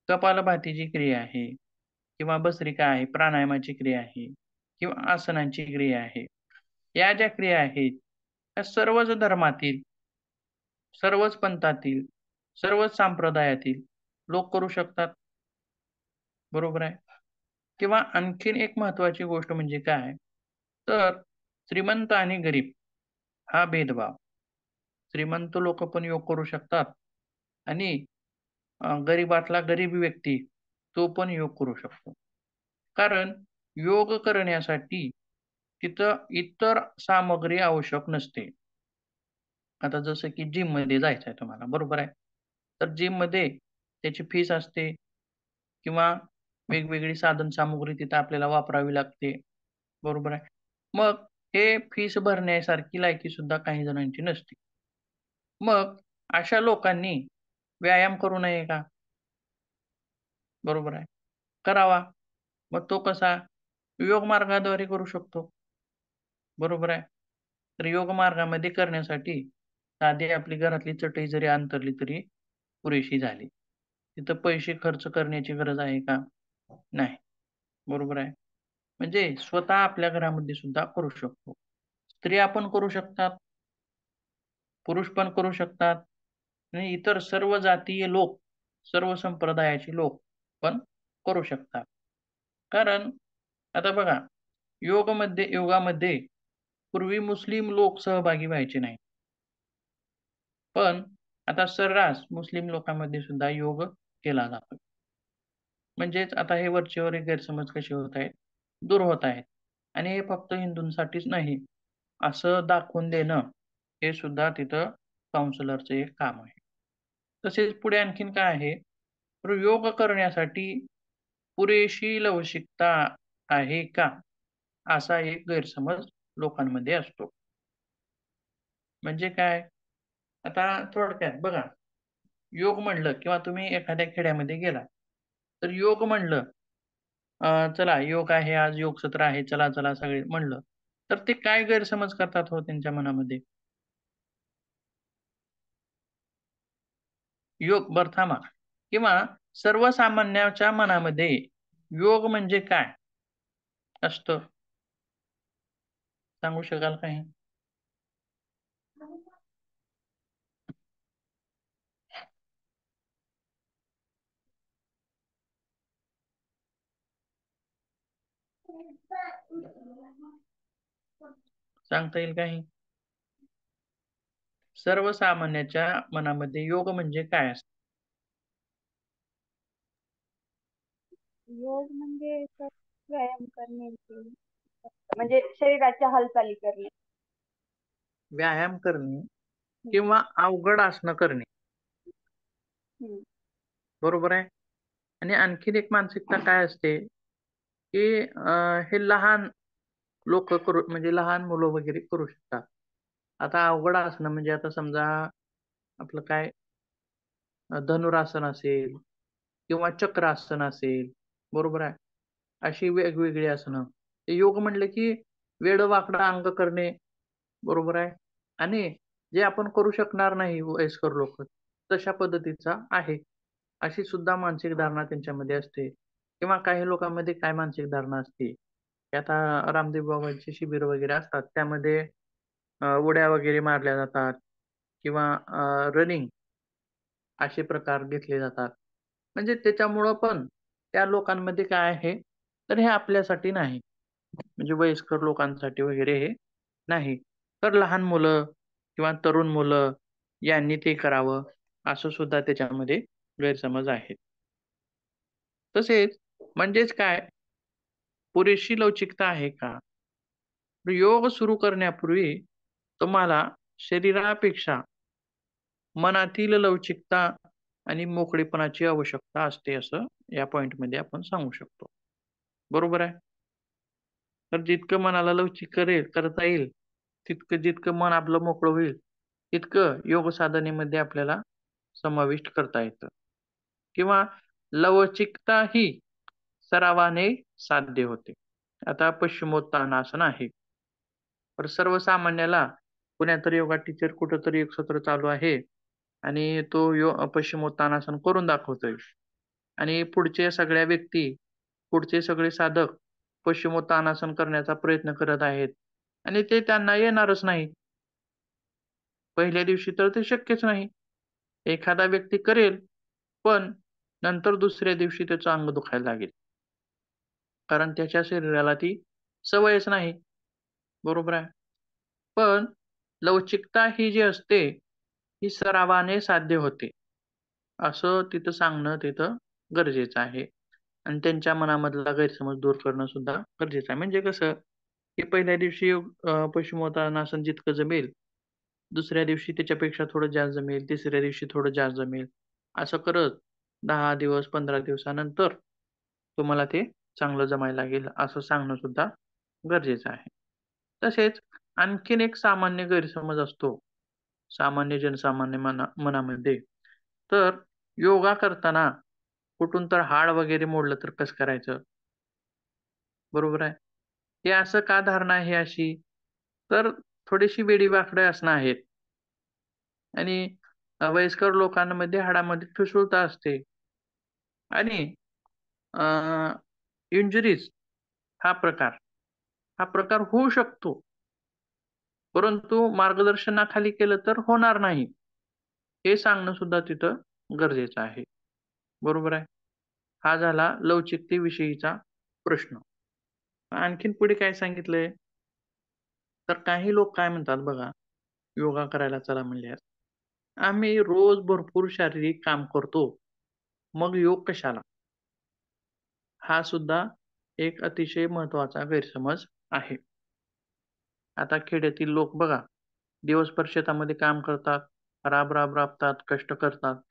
कपालभातीची क्रिया आहे किंवा भस्त्रिका आहे, प्राणायामाची क्रिया आहे किंवा आसनांची क्रिया आहे. या ज्या क्रिया आहेत, त्या सर्वच धर्मातील, सर्वच पंथातील, सर्वच संप्रदायातील लोक करू शकतात. बरोबर आहे. किंवा आणखीन एक महत्त्वाची गोष्ट म्हणजे काय, तर श्रीमंत आणि गरीब हा भेदभाव. श्रीमंत लोकं पण योग करू शकतात आणि गरीबातला गरीब व्यक्ती तो पण योग करू शकतो. कारण योग करण्यासाठी तिथं इतर सामग्री आवश्यक नसते. आता जसं की जिममध्ये जायचं आहे तुम्हाला, बरोबर आहे. तर जिममध्ये त्याची फीस असते किंवा वेगवेगळी साधनसामुग्री तिथं आपल्याला वापरावी लागते. बरोबर आहे. मग हे फीस भरण्यासारखी लायकी सुद्धा काही जणांची नसते. मग अशा लोकांनी व्यायाम करू नये का? बरोबर आहे. करावा. मग तो कसा? योग मार्गाद्वारे करू शकतो. बरोबर आहे. तर योग मार्गामध्ये करण्यासाठी साधी आपली घरातली चटई जरी अंथरली तरी पुरेशी झाली. तिथं पैसे खर्च करण्याची गरज आहे का? नाही. बरोबर आहे. म्हणजे स्वतः आपल्या घरामध्ये सुद्धा करू शकतो. स्त्रिया पण करू शकतात, पुरुष पण करू शकतात आणि इतर सर्व जातीय लोक, सर्व संप्रदायाचे लोक पण करू शकतात. कारण आता बघा, योगामध्ये पूर्वी मुस्लिम लोक सहभागी व्हायचे नाही. पण आता सर्रास मुस्लिम लोकांमध्ये सुद्धा योग केला जातो. म्हणजेच आता हे वरचेवर गैरसमज कसे होत आहेत? दूर होत आहेत. आणि हे फक्त हिंदूंसाठीच नाही असं दाखवून देणं हे सुद्धा तिथं काउन्सिलरचं एक काम आहे. तसेच पुढे आणखीन काय आहे, तर योग करण्यासाठी पुरेशी लवचिकता आहे का? असा एक गैरसमज लोकांमध्ये असतो. म्हणजे काय? आता थोडक्यात बघा, योग म्हणलं किंवा तुम्ही एखाद्या खेड्यामध्ये गेला, तर योग म्हणलं चला योग आहे, आज योग सत्र आहे, चला, चला सगळे म्हणलं, तर ते काय गैरसमज करतात हो त्यांच्या मनामध्ये? योग बरं थांबा किंवा सर्वसामान्याच्या मनामध्ये योग म्हणजे काय असतं? सांगू शकाल काही? सांगता येईल काही? सर्वसामान्याच्या मनामध्ये योग म्हणजे काय असतं? योग म्हणजे व्यायाम करणे म्हणजे शरीराच्या हालचाली करणे. व्यायाम करणे किंवा अवघड आसनं करणे. हम्म. बरोबर आहे? आणि आणखीन एक मानसिकता काय असते, की हे लहान लोकं करू म्हणजे लहान मुलं वगैरे करू शकतात. आता अवघड आसनं म्हणजे आता समजा आपलं काय धनुरासन असेल किंवा चक्रासन असेल, बरोबर आहे? अशी वेगवेगळी आसनं. ते योग म्हटलं की वेडं-वाकडं अंग करणे, बरोबर आहे? आणि जे आपण करू शकणार नाही वयस्कर लोकं, तशा पद्धतीचा आहे. अशी सुद्धा मानसिक धारणा त्यांच्यामध्ये असते. किंवा काही लोकांमध्ये काय मानसिक धारणा असते, की आता रामदेव बाबांची शिबिर वगैरे असतात. त्यामध्ये उड्या वगैरे मारल्या जातात किंवा रनिंग असे प्रकार घेतले जातात. म्हणजे त्याच्यामुळं पण त्या लोकांमध्ये काय आहे, तर हे आपल्यासाठी नाही. म्हणजे वयस्कर लोकांसाठी वगैरे हे नाही. तर लहान मुलं किंवा तरुण मुलं यांनी ते करावं, असं सुद्धा त्याच्यामध्ये गैरसमज आहेत. तसेच म्हणजेच काय, पुरेशी लवचिकता आहे का? योग सुरू करण्यापूर्वी तुम्हाला शरीरापेक्षा मनातील लवचिकता आणि मोकळेपणाची आवश्यकता असते, असं या पॉइंटमध्ये आपण सांगू शकतो. बरोबर आहे? तर जितकं मनाला लवचिक करता येईल, जितकं मन आपलं मोकळं होईल, तितकं योग साधनेमध्ये आपल्याला समाविष्ट करता येतं किंवा लवचिकता ही सरावाने साध्य होते. आता पश्चिमोत्तानासन आहे. तर सर्वसामान्याला कुणीतरी योगा टीचर कुठेतरी एक सत्र चालू आहे आणि तो पश्चिमोत्तानासन करून दाखवतोय आणि पुढचे सगळे साधक पश्चिमोत्तानासन करण्याचा प्रयत्न करत आहेत आणि ते त्यांना येणारच नाही. पहिल्या दिवशी तर ते शक्यच नाही. एखादा व्यक्ती करेल, पण नंतर दुसऱ्या दिवशी त्याचं अंग दुखायला लागेल. कारण त्याच्या शरीराला ती सवयच नाही. बरोबर आहे. पण लवचिकता ही जी असते, ही सरावाने साध्य होते. असं तिथं सांगणं गरजेचं आहे. आणि त्यांच्या मनामधला गैरसमज दूर करणं सुद्धा गरजेचं आहे. म्हणजे कसं, की पहिल्या दिवशी पश्चिमोत्तानासन जितकं जमेल, दुसऱ्या दिवशी त्याच्यापेक्षा थोडं जास्त जमेल, तिसऱ्या दिवशी थोडं जास्त जमेल. असं करत 10 दिवस, 15 दिवसानंतर तुम्हाला ते चांगलं जमायला लागेल, असं सांगणं सुद्धा गरजेचं आहे. तसेच आणखीन एक सामान्य गैरसमज असतो, सामान्य जनसामान्य मनामध्ये. तर योगा करताना कुठून तर हाड वगैरे मोडलं तर कसं करायचं? बरोबर आहे. हे असं का धारणा आहे अशी? तर थोडीशी वेडीवाकडी असणं आहेत आणि वयस्कर लोकांमध्ये हाडामध्ये ठिसूळता असते आणि इंजुरीज हा प्रकार हा प्रकार होऊ शकतो. परंतु मार्गदर्शनाखाली केलं तर होणार नाही. हे सांगणं सुद्धा तिथं गरजेचं आहे. बरोबर आहे. हा झाला लवचिकतेविषयीचा प्रश्न. आणखीन पुढे काय सांगितलंय? तर काही लोक काय म्हणतात बघा, योगा करायला चला म्हणल्यास, आम्ही रोज भरपूर शारीरिक काम करतो, मग योग कशाला? हा सुद्धा एक अतिशय महत्त्वाचा गैरसमज आहे. आता खेड्यातील लोक बघा, दिवसभर शेतामध्ये काम करतात, राबतात, कष्ट करतात.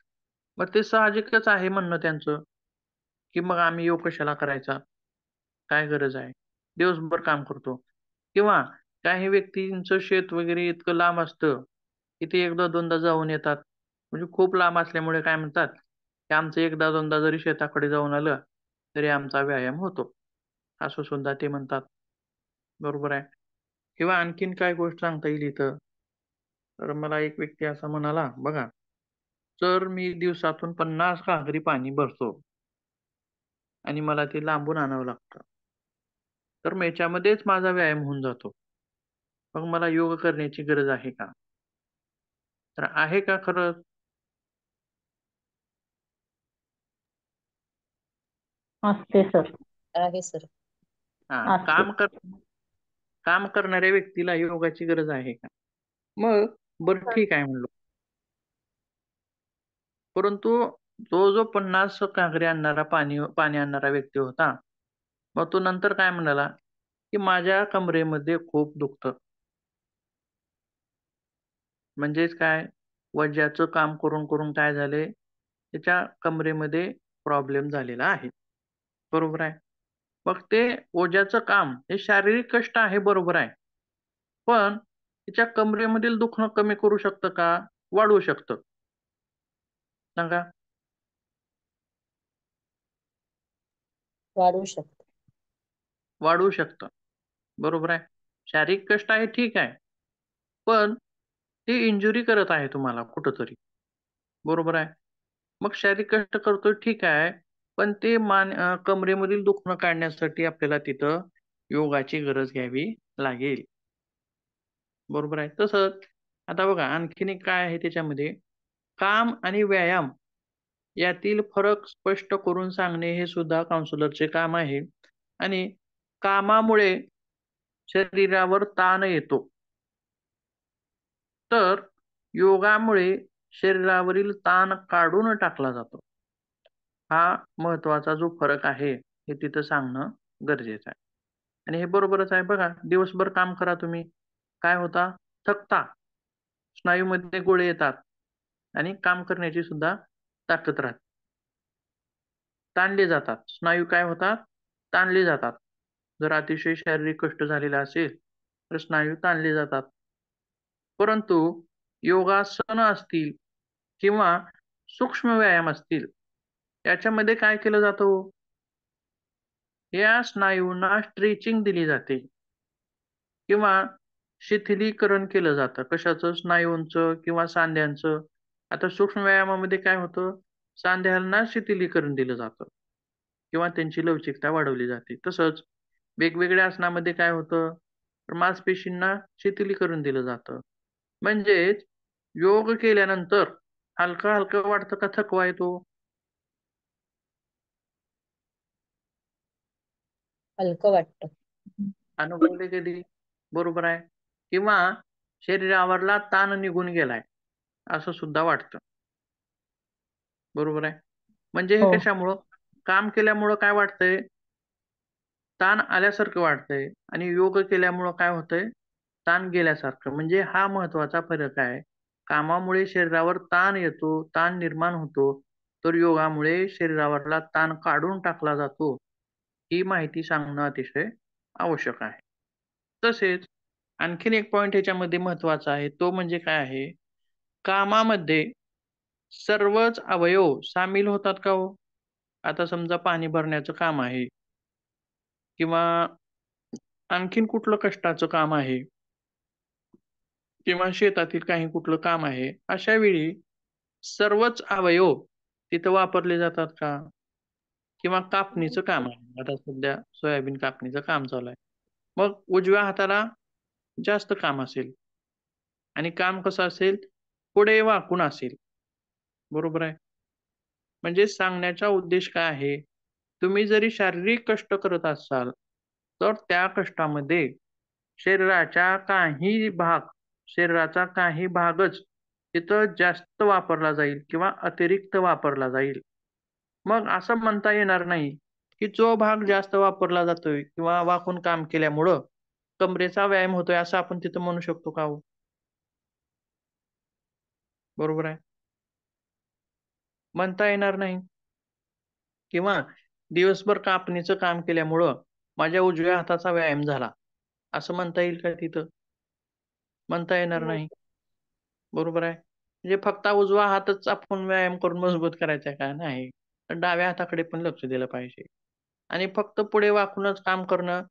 मग ते साहजिकच आहे म्हणणं त्यांचं, की मग आम्ही योग कशाला करायचा? काय गरज आहे? दिवसभर काम करतो. किंवा काही व्यक्तींचं शेत वगैरे इतकं लांब असतं, की ते एकदा दोनदा जाऊन येतात. म्हणजे खूप लांब असल्यामुळे काय म्हणतात, की आमचं एकदा दोनदा जरी शेताकडे जाऊन आलं, तरी आमचा व्यायाम होतो. असं सुद्धा ते म्हणतात. बरोबर आहे. किंवा आणखीन काय गोष्ट सांगता येईल इथं, तर मला एक व्यक्ती असा म्हणाला, बघा, जर मी दिवसातून 50 घागरी पाणी भरतो आणि मला ते लांबून आणावं लागतं, तर मग याच्यामध्येच माझा व्यायाम होऊन जातो. मग मला योग करण्याची गरज आहे का? तर आहे का खरंच? असते सर. आहे सर. हां, असते. काम करणाऱ्या व्यक्तीला योगाची गरज आहे का? मग बरं ठीक आहे म्हणलो. परंतु तो जो 50 घागरी आणणारा पाणी आणणारा व्यक्ती होता, मग तो नंतर काय म्हणाला, की माझ्या कमरेमध्ये खूप दुखतं. म्हणजेच काय, वज्राचं काम करून काय झालंय, त्याच्या कमरेमध्ये प्रॉब्लेम झालेला आहे. बरोबर आहे. मग ते ओझ्याचं काम हे शारीरिक कष्ट आहे, बरोबर आहे. पण त्याच्या कमरेमधील दुखणं कमी करू शकतं का? वाढवू शकतं. सांगा? वाढवू शकतो. वाढवू शकतं. बरोबर आहे. शारीरिक कष्ट आहे, ठीक आहे. पण ते इंजुरी करत आहे तुम्हाला कुठेतरी. बरोबर आहे. मग शारीरिक कष्ट करतोय, ठीक आहे. पण ते कमरेमधील दुखणं काढण्यासाठी आपल्याला तिथं योगाची गरज घ्यावी लागेल. बरोबर आहे. तसंच आता बघा, आणखीन एक काय आहे त्याच्यामध्ये, काम आणि व्यायाम यातील फरक स्पष्ट करून सांगणे हे सुद्धा काउन्सिलरचे काम आहे. आणि कामामुळे शरीरावर ताण येतो. तर योगामुळे शरीरावरील ताण काढून टाकला जातो. हा महत्त्वाचा जो फरक आहे, हे तिथं सांगणं गरजेचं आहे. आणि हे बरोबरच आहे बघा, दिवसभर काम करा तुम्ही, काय होता? थकता. स्नायूमध्ये गोळे येतात आणि काम करण्याची सुद्धा ताकद राहते. ताणले जातात. स्नायू काय होतात? ताणले जातात. जर अतिशय शारीरिक कष्ट झालेला असेल, तर स्नायू ताणले जातात. परंतु योगासनं असतील किंवा सूक्ष्म व्यायाम असतील, याच्यामध्ये काय केलं जातं हो? या स्नायूंना स्ट्रेचिंग दिली जाते किंवा शिथिलीकरण केलं जातं. कशाचं? स्नायूंचं किंवा सांध्यांचं. आता सूक्ष्म व्यायामामध्ये काय होतं? सांध्यांना शिथिलीकरण दिलं जातं किंवा त्यांची लवचिकता वाढवली जाते. तसंच वेगवेगळ्या आसनामध्ये काय होतं? तर मांसपेशींना शिथिलीकरण दिलं जातं. म्हणजेच योग केल्यानंतर हलकं-हलकं वाटतं का थकवा येतो? हलकं वाटतं. अनुभवले कधी? बरोबर आहे. किंवा शरीरावरला ताण निघून गेलाय, असं सुद्धा वाटतं. बरोबर आहे. म्हणजे हे हो. कशामुळं? काम केल्यामुळं काय वाटतंय? ताण आल्यासारखं वाटतंय आणि योग केल्यामुळं काय होतंय? ताण गेल्यासारखं. म्हणजे हा महत्त्वाचा फरक आहे. कामामुळे शरीरावर ताण येतो, ताण निर्माण होतो. तर योगामुळे शरीरावरला ताण काढून टाकला जातो. ही माहिती सांगणं अतिशय आवश्यक आहे. तसेच आणखीन एक पॉइंट ह्याच्यामध्ये महत्त्वाचा आहे. तो म्हणजे काय आहे? कामामध्ये सर्वच अवयव सामील होतात का हो? आता समजा पाणी भरण्याचं काम आहे किंवा आणखीन कुठलं कष्टाचं काम आहे किंवा शेतातील काही कुठलं काम आहे. अशा वेळी सर्वच अवयव तिथं वापरले जातात का? किंवा कापणीचं काम आहे. आता सध्या सोयाबीन कापणीचं काम चालू आहे. मग उजव्या हाताला जास्त काम असेल आणि काम कसं असेल? पुढे वाकून असेल. बरोबर आहे. म्हणजे सांगण्याचा उद्देश काय आहे? तुम्ही जरी शारीरिक कष्ट करत असाल, तर त्या कष्टामध्ये शरीराच्या काही भाग शरीराचा काही भागच तिथं जास्त वापरला जाईल किंवा अतिरिक्त वापरला जाईल. मग असं म्हणता येणार नाही, की जो भाग जास्त वापरला जातोय किंवा वाकून काम केल्यामुळं कमरेचा व्यायाम होतोय असं आपण तिथं म्हणू शकतो का हो? बरोबर आहे. म्हणता येणार नाही. किंवा दिवसभर कापणीचं काम केल्यामुळं माझ्या उजव्या हाताचा व्यायाम झाला, असं म्हणता येईल का तिथं? म्हणता येणार नाही नाही. बरोबर आहे. म्हणजे फक्त उजवा हातच आपण व्यायाम करून मजबूत करायचा का? नाही. तर डाव्या हाताकडे पण लक्ष दिलं पाहिजे. आणि फक्त पुढे वाकूनच काम करणं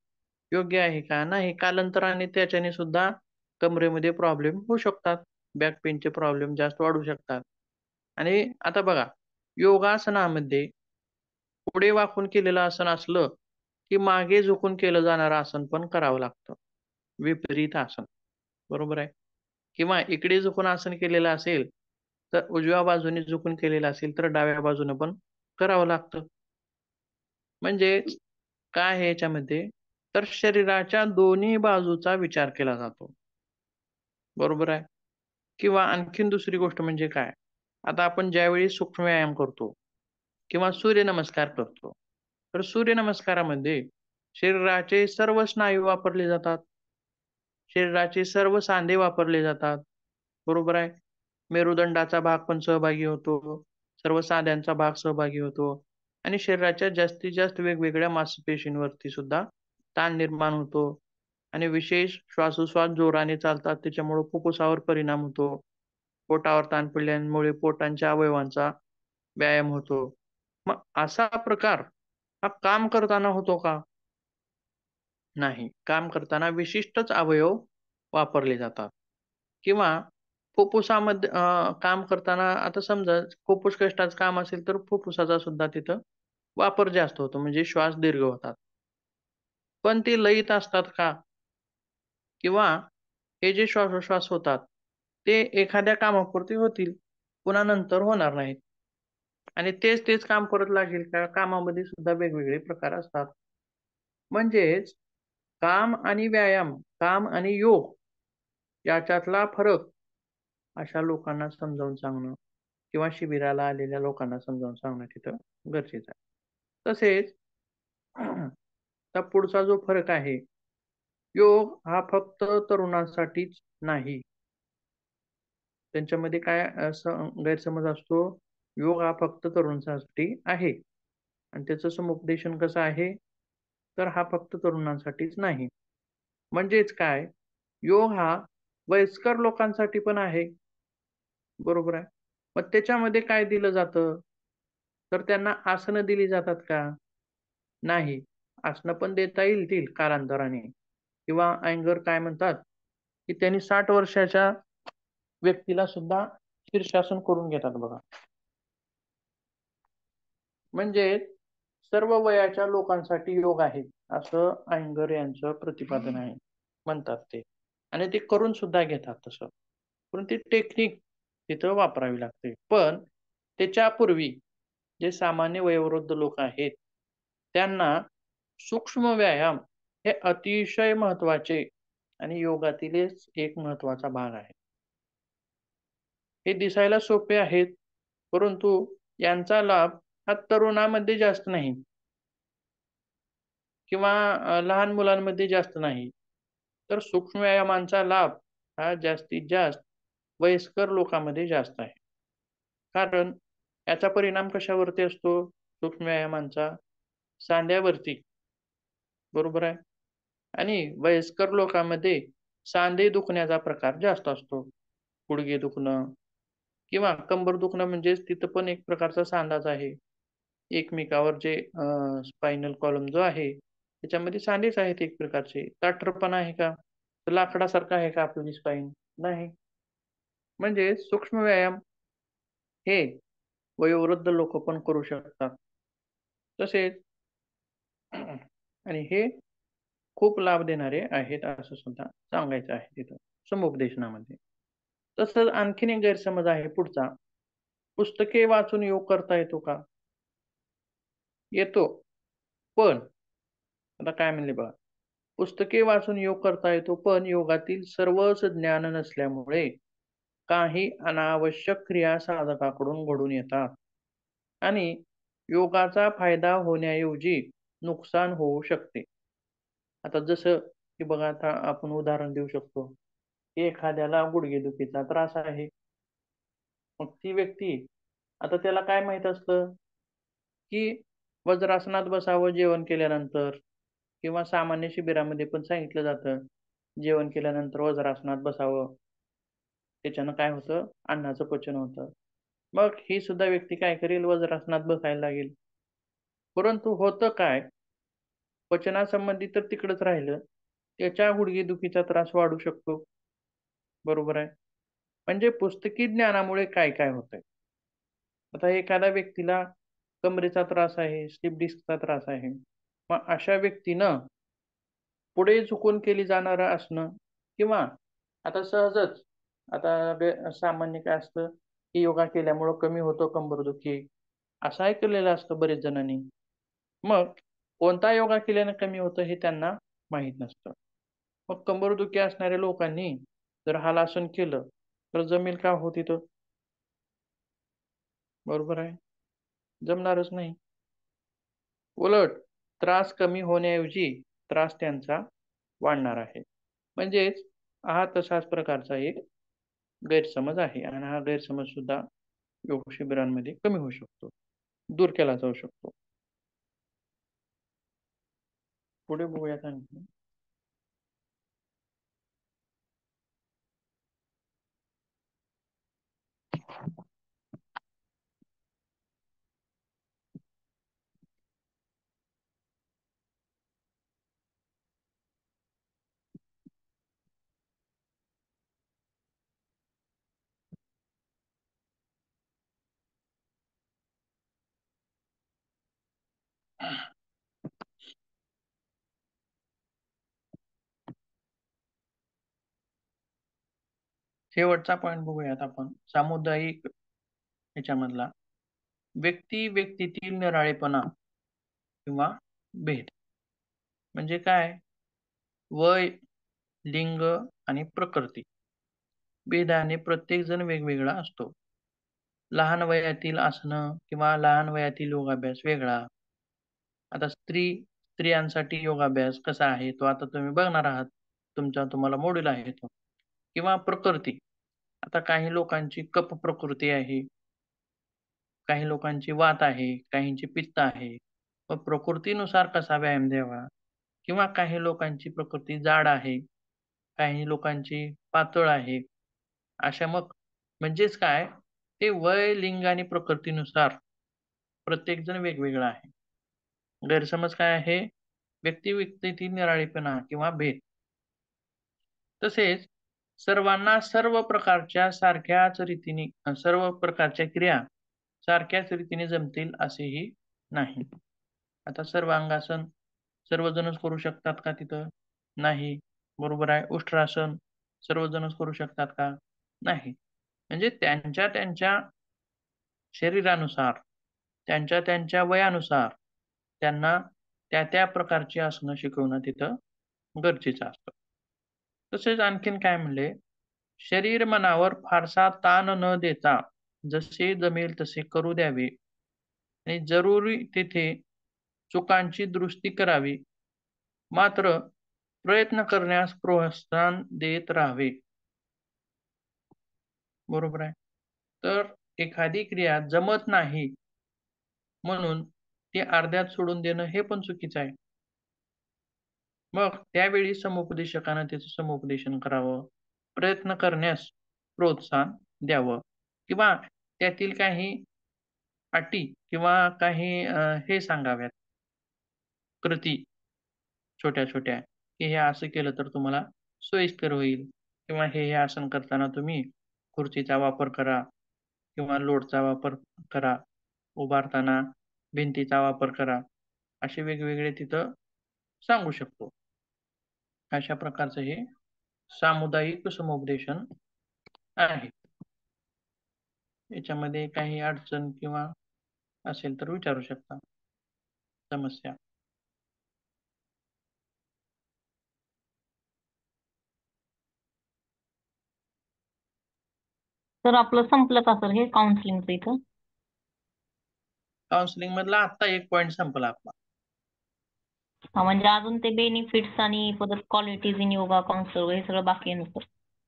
योग्य आहे का? नाही. कालांतराने त्याच्याने सुद्धा कमरेमध्ये प्रॉब्लेम होऊ शकतात. बॅक पेनचे प्रॉब्लेम जास्त वाढू शकतात. आणि आता बघा, योगासनामध्ये पुढे वाकून केलेलं आसन असलं, की मागे झुकून केलं जाणारं आसन पण करावं लागतं. विपरीत आसन. बरोबर आहे. किंवा इकडे झुकून आसन केलेलं असेल, तर उजव्या बाजूने झुकून केलेलं असेल, तर डाव्या बाजूनं पण करावं लागतं. म्हणजेच काय आहे याच्यामध्ये, तर शरीराच्या दोन्ही बाजूचा विचार केला जातो. बरोबर आहे. किंवा आणखीन दुसरी गोष्ट म्हणजे काय, आता आपण ज्यावेळी सूक्ष्म व्यायाम करतो किंवा सूर्यनमस्कार करतो, तर सूर्यनमस्कारामध्ये शरीराचे सर्व स्नायू वापरले जातात. शरीराचे सर्व सांधे वापरले जातात. बरोबर आहे. मेरुदंडाचा भाग पण सहभागी होतो. सर्व सांध्यांचा भाग सहभागी होतो आणि शरीराच्या जास्तीत जास्त वेगवेगळ्या मांसपेशींवरती सुद्धा ताण निर्माण होतो आणि विशेष श्वासोश्वास जोराने चालतात. त्याच्यामुळे फुफ्फुसावर परिणाम होतो. पोटावर ताण पडल्यामुळे पोटांच्या अवयवांचा व्यायाम होतो. मग असा प्रकार हा काम करताना होतो का? नाही. काम करताना विशिष्टच अवयव वापरले जातात किंवा फुफ्फुसामध्ये काम करताना आता समजा फुफ्फुस कष्टाचं काम असेल, तर फुफ्फुसाचा सुद्धा तिथं वापर जास्त होतो. म्हणजे श्वास दीर्घ होतात. पण ते लयीत असतात का? किंवा हे जे श्वासोश्वास होतात, ते एखाद्या कामापुरते होतील. पुन्हा नंतर होणार नाहीत. आणि तेच काम परत लागेल का? कामामध्ये सुद्धा वेगवेगळे प्रकार असतात. म्हणजेच काम आणि व्यायाम, काम आणि योग याच्यातला फरक अशा लोकांना समजावून सांगणं किंवा शिबिराला आलेल्या लोकांना समजावून सांगणं तिथं गरजेचं आहे. तसेच आता पुढचा जो फरक आहे, योग हा फक्त तरुणांसाठीच नाही. त्यांच्यामध्ये काय गैरसमज असतो, योग हा फक्त तरुणांसाठी आहे आणि त्याचं समुपदेशन कसं आहे, तर हा फक्त तरुणांसाठीच नाही. म्हणजेच काय, योग हा वयस्कर लोकांसाठी पण आहे. बरोबर आहे. मग त्याच्यामध्ये काय दिलं जातं? तर त्यांना आसनं दिली जातात का? नाही. आसनं पण देता येतील कालांतराने किंवा अँगर काय म्हणतात, की त्यांनी 60 वर्षाच्या व्यक्तीला सुद्धा शीर्षासन करून घेतात बघा. म्हणजे सर्व वयाच्या लोकांसाठी योग आहे, असं अय्यंगार यांचं प्रतिपादन आहे. म्हणतात ते. आणि ते करून सुद्धा घेतात तसं. पण ती टेक्निक तिथं वापरावी लागते. पण त्याच्यापूर्वी जे सामान्य वयोवृद्ध लोक आहेत, त्यांना सूक्ष्म व्यायाम हे अतिशय महत्त्वाचे आणि योगातीलच एक महत्त्वाचा भाग आहे. हे दिसायला सोपे आहेत, परंतु यांचा लाभ हा तरुणामध्ये जास्त नाही किंवा लहान मुलांमध्ये जास्त नाही. तर सूक्ष्म व्यायामांचा लाभ हा जास्तीत जास्त वयस्कर लोकांमध्ये जास्त आहे. कारण याचा परिणाम कशावरती असतो सूक्ष्म व्यायामांचा? सांध्यावरती. बरोबर आहे. आणि वयस्कर लोकांमध्ये सांधे दुखण्याचा प्रकार जास्त असतो. गुडघे दुखणं किंवा कंबर दुखणं म्हणजेच तिथं पण एक प्रकारचा सांधाच आहे. एकमेकावर जे स्पायनल कॉलम जो आहे, त्याच्यामध्ये सांधेच आहेत एक प्रकारचे. ताठरपणा आहे का? तर लाकडासारखं आहे का आपली स्पाईन? नाही. म्हणजे सूक्ष्म व्यायाम हे वयोवृद्ध लोक पण करू शकतात. तसेच आणि हे खूप लाभ देणारे आहेत असं सुद्धा सांगायचं आहे तिथं समुपदेशनामध्ये. तसंच आणखीन एक गैरसमज आहे पुढचा. पुस्तके वाचून योग करता येतो का? येतो. पण आता काय म्हणले बघा. पुस्तके वाचून योग करता येतो, पण योगातील सर्वच ज्ञान नसल्यामुळे काही अनावश्यक क्रिया साधकाकडून घडून येतात आणि योगाचा फायदा होण्याऐवजी नुकसान होऊ शकते. आता जसं की बघा आता आपण उदाहरण देऊ शकतो की एखाद्याला गुडघेदुखीचा त्रास आहे. मग ती व्यक्ती, आता त्याला काय माहित असतं की वज्रासनात बसावं जेवण केल्यानंतर, किंवा सामान्य शिबिरामध्ये पण सांगितलं जातं जेवण केल्यानंतर वज्रासनात बसावं, त्याच्यानं काय होतं, अन्नाचं पचन होतं. मग ही सुद्धा व्यक्ती काय करेल, वज्रासनात बसायला लागेल. परंतु होतं काय, पचनासंबंधी तर तिकडंच राहिलं, त्याच्या गुडघेदुखीचा त्रास वाढू शकतो. बरोबर आहे. म्हणजे पुस्तकी ज्ञानामुळे काय काय होतंय. आता एखाद्या व्यक्तीला कमरेचा त्रास आहे, स्लिप डिस्कचा त्रास आहे. मग अशा व्यक्तीनं पुढे झुकून केली जाणारं असणं, किंवा आता सहजच, आता सामान्य काय असतं की योगा केल्यामुळं कमी होतो कंबरदुखी, असं ऐकलेलं असतं बरेच जणांनी. मग कोणता योगा केल्यानं कमी होतं हे त्यांना माहीत नसतं. मग कंबरदुखी असणाऱ्या लोकांनी जर हलासन केलं तर जमेल का हो तिथं? बरोबर आहे, जमणारच नाही. उलट त्रास कमी होण्याऐवजी त्रास त्यांचा वाढणार आहे. म्हणजेच हा तशाच प्रकारचा एक गैरसमज आहे, आणि हा गैरसमज सुद्धा योग शिबिरांमध्ये कमी होऊ शकतो, दूर केला जाऊ शकतो. पुढे बघूयात आणखी. शेवटचा पॉईंट बघूयात आपण, सामुदायिक ह्याच्यामधला, व्यक्ती व्यक्तीतील निराळेपणा किंवा भेद. म्हणजे काय, वय, लिंग आणि प्रकृती भेदाने प्रत्येक जण वेगवेगळा असतो. लहान वयातील आसनं किंवा लहान वयातील योगाभ्यास वेगळा. आता स्त्रियांसाठी योगाभ्यास कसा आहे तो आता तुम्ही बघणार आहात, तुम्हाला मॉड्यूल आहे तो. किंवा प्रकृती, आता काही लोकांची कफ प्रकृती आहे, काही लोकांची वात आहे, काहींची पित्त आहे. मग प्रकृतीनुसार कसा व्यायाम द्यावा, किंवा काही लोकांची प्रकृती जाड आहे, काही लोकांची पातळ आहे. अशा मग म्हणजेच काय, ते वय, लिंग आणि प्रकृतीनुसार प्रत्येक जण वेगवेगळा आहे. गैरसमज काय आहे, व्यक्ती व्यक्तीतील निराळेपणा किंवा भेद. तसेच सर्वांना सर्व प्रकारच्या क्रिया सारख्याच रीतीने जमतील असेही नाही. आता सर्वांगासन सर्वजणच करू शकतात का तिथं? नाही. बरोबर आहे. उष्ट्रासन सर्वजणच करू शकतात का? नाही. म्हणजे त्यांच्या त्यांच्या शरीरानुसार, त्यांच्या त्यांच्या वयानुसार त्यांना त्या त्या प्रकारची आसनं शिकवणं तिथं गरजेचं असतं. तसेच आणखीन काय म्हणले, शरीर मनावर फारसा ताण न देता जसे जमेल तसे करू द्यावे, आणि जरुरी तेथे चुकांची दुरुस्ती करावी, मात्र प्रयत्न करण्यास प्रोत्साहन देत राहावे. बरोबर आहे. तर एखादी क्रिया जमत नाही म्हणून ती अर्ध्यात सोडून देणं हे पण चुकीचं आहे. मग त्यावेळी समुपदेशकानं त्याचं समुपदेशन करावं, प्रयत्न करण्यास प्रोत्साहन द्यावं, किंवा त्यातील काही अटी किंवा काही हे सांगाव्यात, कृती छोट्या-छोट्या, की हे असं केलं तर तुम्हाला सोयीस्कर होईल, किंवा हे आसन करताना तुम्ही खुर्चीचा वापर करा किंवा लोटचा वापर करा, उभारताना भिंतीचा वापर करा. असे वेगवेगळे तिथं सांगू शकतो. अशा प्रकारचं हे सामुदायिक समुपदेशन आहे. याच्यामध्ये काही अडचण किंवा असेल तर विचारू शकता, समस्या. तर आपलं संपलं का सर हे काउन्सिलिंगचं इथं? काउन्सिलिंग मधला आता एक पॉईंट संपला आपला. हा, म्हणजे अजून ते बेनिफिट्स आणि परत क्वालिटीज इन योगा काउन्सिलर हे सगळं बाकी आहे ना सर?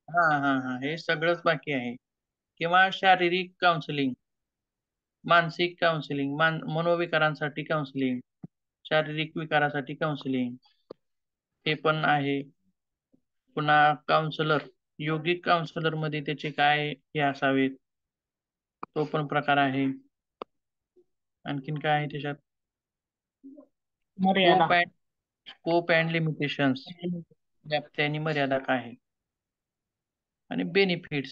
हा हा हा, हे सगळंच बाकी आहे. किंवा शारीरिक काउन्सिलिंग, मानसिक काउन्सिलिंग, मनोविकारांसाठी काउन्सिलिंग, शारीरिक विकारासाठी काउन्सिलिंग हे पण आहे. पुन्हा काउन्सिलर, योगिक काउन्सिलर मध्ये त्याचे काय हे असावेत, तो पण प्रकार आहे. आणखीन काय आहे त्याच्यात? मर्यादा. स्कोप अँड लिमिटेशन्स, व्याप्ती आणि मर्यादा काय आहे, आणि बेनिफिट्स.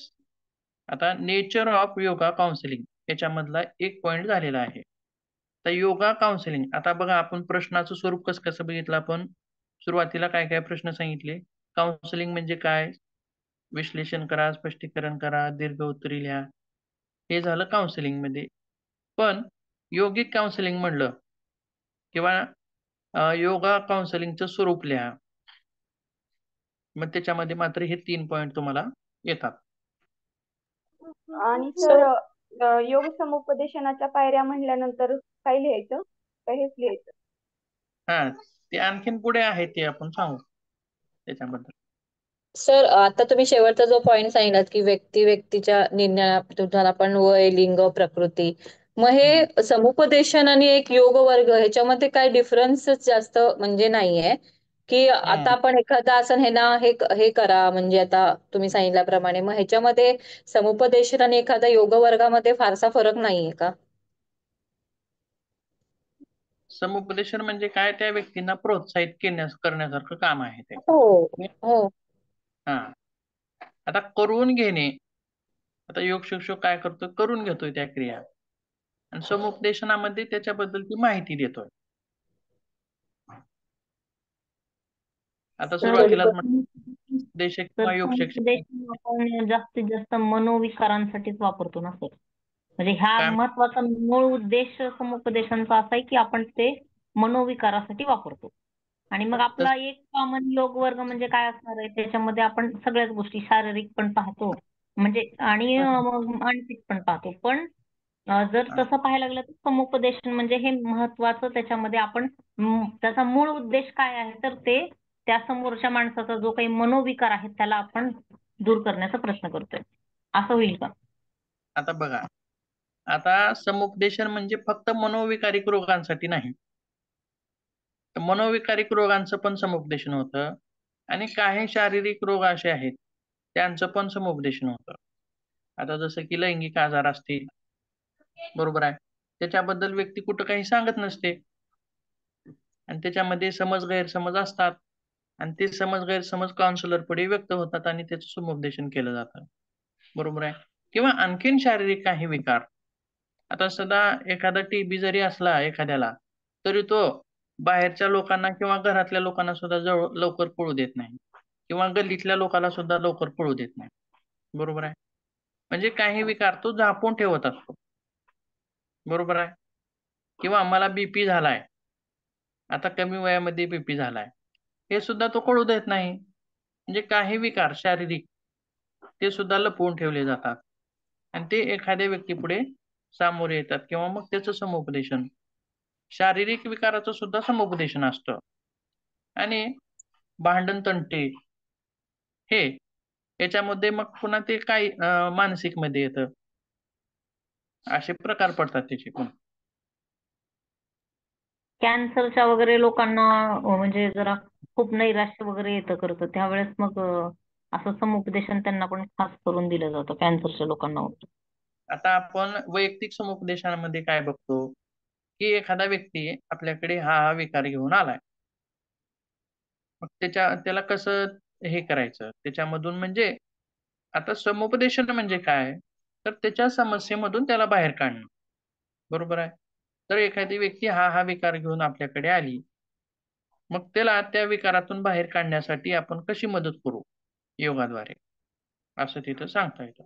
आता नेचर ऑफ योगा काउन्सिलिंग याच्यामधला एक पॉइंट झालेला आहे. तर योगा काउन्सिलिंग, आता बघा आपण प्रश्नाचं स्वरूप कसं बघितलं आपण. सुरुवातीला काय काय प्रश्न सांगितले. काउन्सिलिंग म्हणजे काय, विश्लेषण करा, स्पष्टीकरण करा, दीर्घ उत्तरी लिहा. हे झालं काउन्सिलिंग मध्ये. पण योगिक काउन्सिलिंग म्हणलं किंवा योगा काउन्सिलिंगचं स्वरूप लिहा, मग त्याच्यामध्ये मात्र हे 3 पॉइंट तुम्हाला येतात. आणि सर योग समुपदेशनाच्या पायऱ्या म्हणल्यानंतर काय लिहायचं, काय हेच लिहायचं? हा, ते आणखीन पुढे आहे, ते आपण सांगू त्याच्याबद्दल. सर आता तुम्ही शेवटचा जो पॉइंट सांगितलात की व्यक्तीच्या निर्णयातून आपण वय, लिंग, प्रकृती, मग हे समुपदेशन आणि एक योग वर्ग ह्याच्यामध्ये काय डिफरन्स जास्त म्हणजे नाहीये की आता आपण एखादा आसन हे ना हे करा, म्हणजे आता तुम्ही सांगितल्याप्रमाणे मग ह्याच्यामध्ये समुपदेशन आणि एखादा योग वर्गामध्ये फारसा फरक नाहीये का? समुपदेशन म्हणजे काय, त्या व्यक्तींना प्रोत्साहित करण्यासारखं काम आहे ते. हो हो. हा, आता करून घेणे, आता योग शिक्षक काय करतोय, करून घेतोय त्या क्रिया, आणि समुपदेशनामध्ये त्याच्याबद्दलची माहिती देतोय. आता तर सुरुवातीलाच देशक तर किंवा योग शिक्षक समुपदेशन आपण जास्तीत जास्त मनोविकारांसाठीच वापरतो ना सर? म्हणजे ह्या काय महत्वाचा मूळ उद्देश समुपदेशनाचा असा आहे की आपण ते मनोविकारासाठी वापरतो. आणि मग आपला एक कॉमन योग वर्ग म्हणजे काय असणार आहे, त्याच्यामध्ये आपण सगळ्याच गोष्टी शारीरिक पण पाहतो, म्हणजे आणि मानसिक पण पाहतो. पण जर तसं पाहायला लागलं तर समुपदेशन म्हणजे हे महत्वाचं, त्याच्यामध्ये आपण त्याचा मूळ उद्देश काय आहे तर ते त्या समोरच्या माणसाचा जो काही मनोविकार आहे त्याला आपण दूर करण्याचा प्रयत्न करतोय, असं होईल का? आता बघा, आता समुपदेशन म्हणजे फक्त मनोविकारिक रोगांसाठी नाही, तर मनोविकारिक रोगांचं पण समुपदेशन होतं, आणि काही शारीरिक रोग असे आहेत त्यांचं पण समुपदेशन होतं. आता जसं की लैंगिक आजार असतील, बरोबर आहे, त्याच्याबद्दल व्यक्ती कुठं काही सांगत नसते, आणि त्याच्यामध्ये समज गैरसमज असतात, आणि ते समज गैरसमज काउन्सिलर पुढे व्यक्त होतात आणि त्याचं समुपदेशन केलं जातं, बरोबर आहे. किंवा आणखीन शारीरिक काही विकार, आता सदा एखादा टीबी जरी असला एखाद्याला, तरी तो बाहेरच्या लोकांना किंवा घरातल्या लोकांना सुद्धा जवळ लवकर पळू देत नाही, किंवा गल्लीतल्या लोकांना सुद्धा लवकर पळू देत नाही, बरोबर आहे. म्हणजे काही विकार तो झापून ठेवत असतो, बरोबर आहे. किंवा मला बीपी झालाय, आता कमी वयामध्ये बीपी झालाय, हे सुद्धा तो कळू देत नाही. म्हणजे काही विकार शारीरिक ते सुद्धा लपवून ठेवले जातात, आणि ते एखाद्या व्यक्तीपुढे सामोरे येतात, किंवा मग त्याचं समुपदेशन, शारीरिक विकाराचं सुद्धा समुपदेशन असतं. आणि भांडण तंटे हे याच्यामध्ये मग पुन्हा ते काही मानसिक मध्ये येतं, असे प्रकार पडतात त्याचे पण. कॅन्सरच्या वगैरे लोकांना म्हणजे जरा खूप नैराश्य वगैरे येतं करतं, त्यावेळेस मग असं समुपदेशन त्यांना पण खास करून दिलं जातं कॅन्सरच्या लोकांना वगैरे. आता आपण वैयक्तिक समुपदेशनामध्ये काय बघतो, की एखादा व्यक्ती आपल्याकडे हा विकार घेऊन आलाय, मग त्याला कसं हे करायचं त्याच्यामधून, म्हणजे आता समुपदेशन म्हणजे काय, तर त्याच्या समस्येमधून त्याला बाहेर काढणं, बरोबर आहे. तर एखादी व्यक्ती हा विकार घेऊन आपल्याकडे आली, मग त्याला त्या विकारातून बाहेर काढण्यासाठी आपण कशी मदत करू योगाद्वारे, असं तिथं सांगता येतं.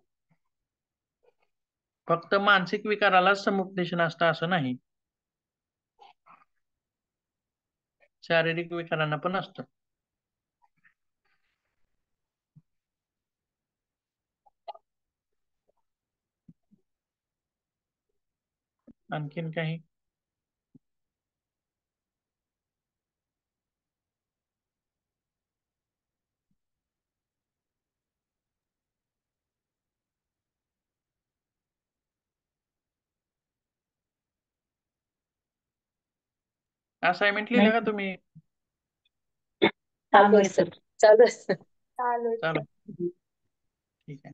फक्त मानसिक विकाराला समुपदेशन असतं असं नाही, शारीरिक विकारांना पण असतं. आणखीन काही? असाइनमेंट लिहिलं नाही का तुम्ही? चालू चालू आहे आहे सर, सर. चालू आहे सर. चालू चालू ठीक आहे.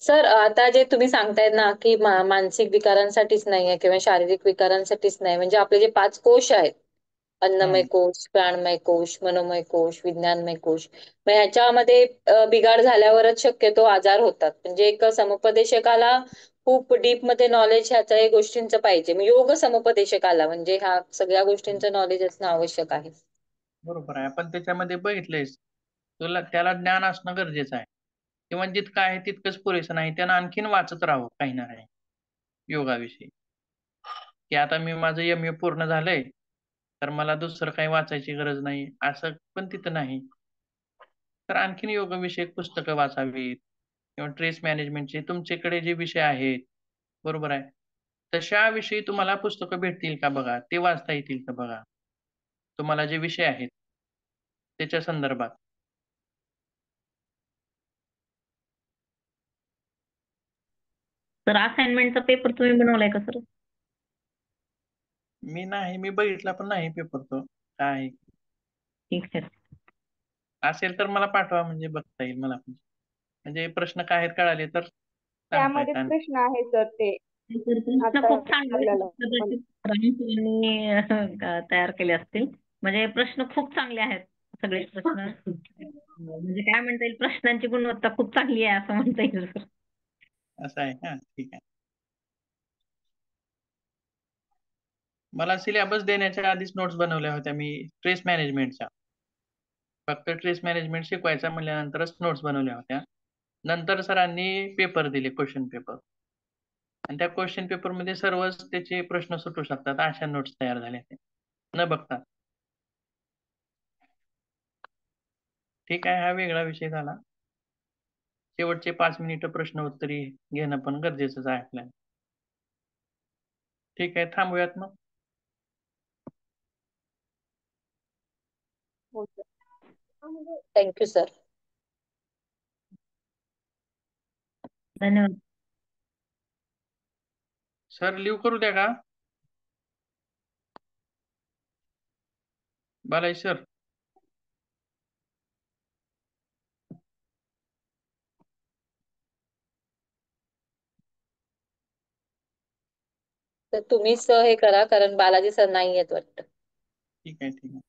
सर आता जे तुम्ही सांगतायत ना की मानसिक विकारांसाठीच नाही आहे किंवा शारीरिक विकारांसाठीच नाही, म्हणजे आपले जे 5 कोश आहेत, अन्नमय हम्म. कोश, प्राणमय कोश, मनोमय कोश, विज्ञानमय कोश, मग ह्याच्यामध्ये बिघाड झाल्यावरच शक्यतो आजार होतात. म्हणजे एक समुपदेशकाला खूप डीप मध्ये नॉलेज ह्याच्या या गोष्टींचं पाहिजे. मग योग समुपदेशकाला म्हणजे ह्या सगळ्या गोष्टींचं नॉलेज असणं आवश्यक आहे. बरोबर आहे. आपण त्याच्यामध्ये बघितलंयच, त्याला ज्ञान असणं गरजेचं आहे, किंवा जितकं आहे तितकंच पुरेसं नाही. त्यानं आणखीन वाचत राहावं काही ना काही योगाविषयी. की आता मी माझं MA पूर्ण झालंय, तर मला दुसरं काही वाचायची गरज नाही, असं पण तिथं नाही. तर आणखीन योगविषयक पुस्तकं वाचावीत, किंवा स्ट्रेस मॅनेजमेंटचे तुमच्याकडे जे विषय आहेत, बरोबर आहे, तशा विषयी तुम्हाला पुस्तकं भेटतील का बघा, ते वाचता येतील का बघा, तुम्हाला जे विषय आहेत त्याच्या संदर्भात. तर असाइनमेंटचा पेपर तुम्ही बनवलाय का सर? मी बघितला पण नाही पेपर तो काय आहे. ठीक सर. असेल तर मला पाठवा, म्हणजे बघता येईल मला पण. म्हणजे प्रश्न काय आहेत कळाले तर सांगता त्यामध्येच येतात. प्रश्न आहे सर ते तर प्रश्न आता खूप चांगले आहेत. आपल्याला पण. कदाचित रामसरांनी तयार केले असतील. म्हणजे प्रश्न खूप चांगले आहेत सगळे प्रश्न. म्हणजे काय म्हणता येईल, प्रश्नांची गुणवत्ता खूप चांगली आहे असं म्हणता येईल सर. असं आहे का? ठीक आहे. मला सिलेबस देण्याच्या आधीच नोट्स बनवल्या होत्या मी स्ट्रेस मॅनेजमेंटच्या. फक्त स्ट्रेस मॅनेजमेंट शिकवायचा म्हणल्यानंतरच नोट्स बनवल्या होत्या. नंतर सरांनी पेपर दिले, क्वेश्चन पेपर, आणि त्या क्वेश्चन पेपरमध्ये सर्वच त्याचे प्रश्न सुटू शकतात अशा नोट्स तयार झाल्या त्या न बघता. ठीक आहे, हा वेगळा विषय झाला. शेवटचे 5 मिनिटं प्रश्न उत्तरी घेणं पण गरजेचंच आहे आपल्याला. ठीक आहे, थांबूयात मग. हो सर. Thank you sir. धन्यवाद. सर लिव्ह करू द्या का बालाजी सर? तर तुम्हीच हे करा, कारण बालाजी सर नाही येत वाटतं. ठीक आहे, ठीक आहे.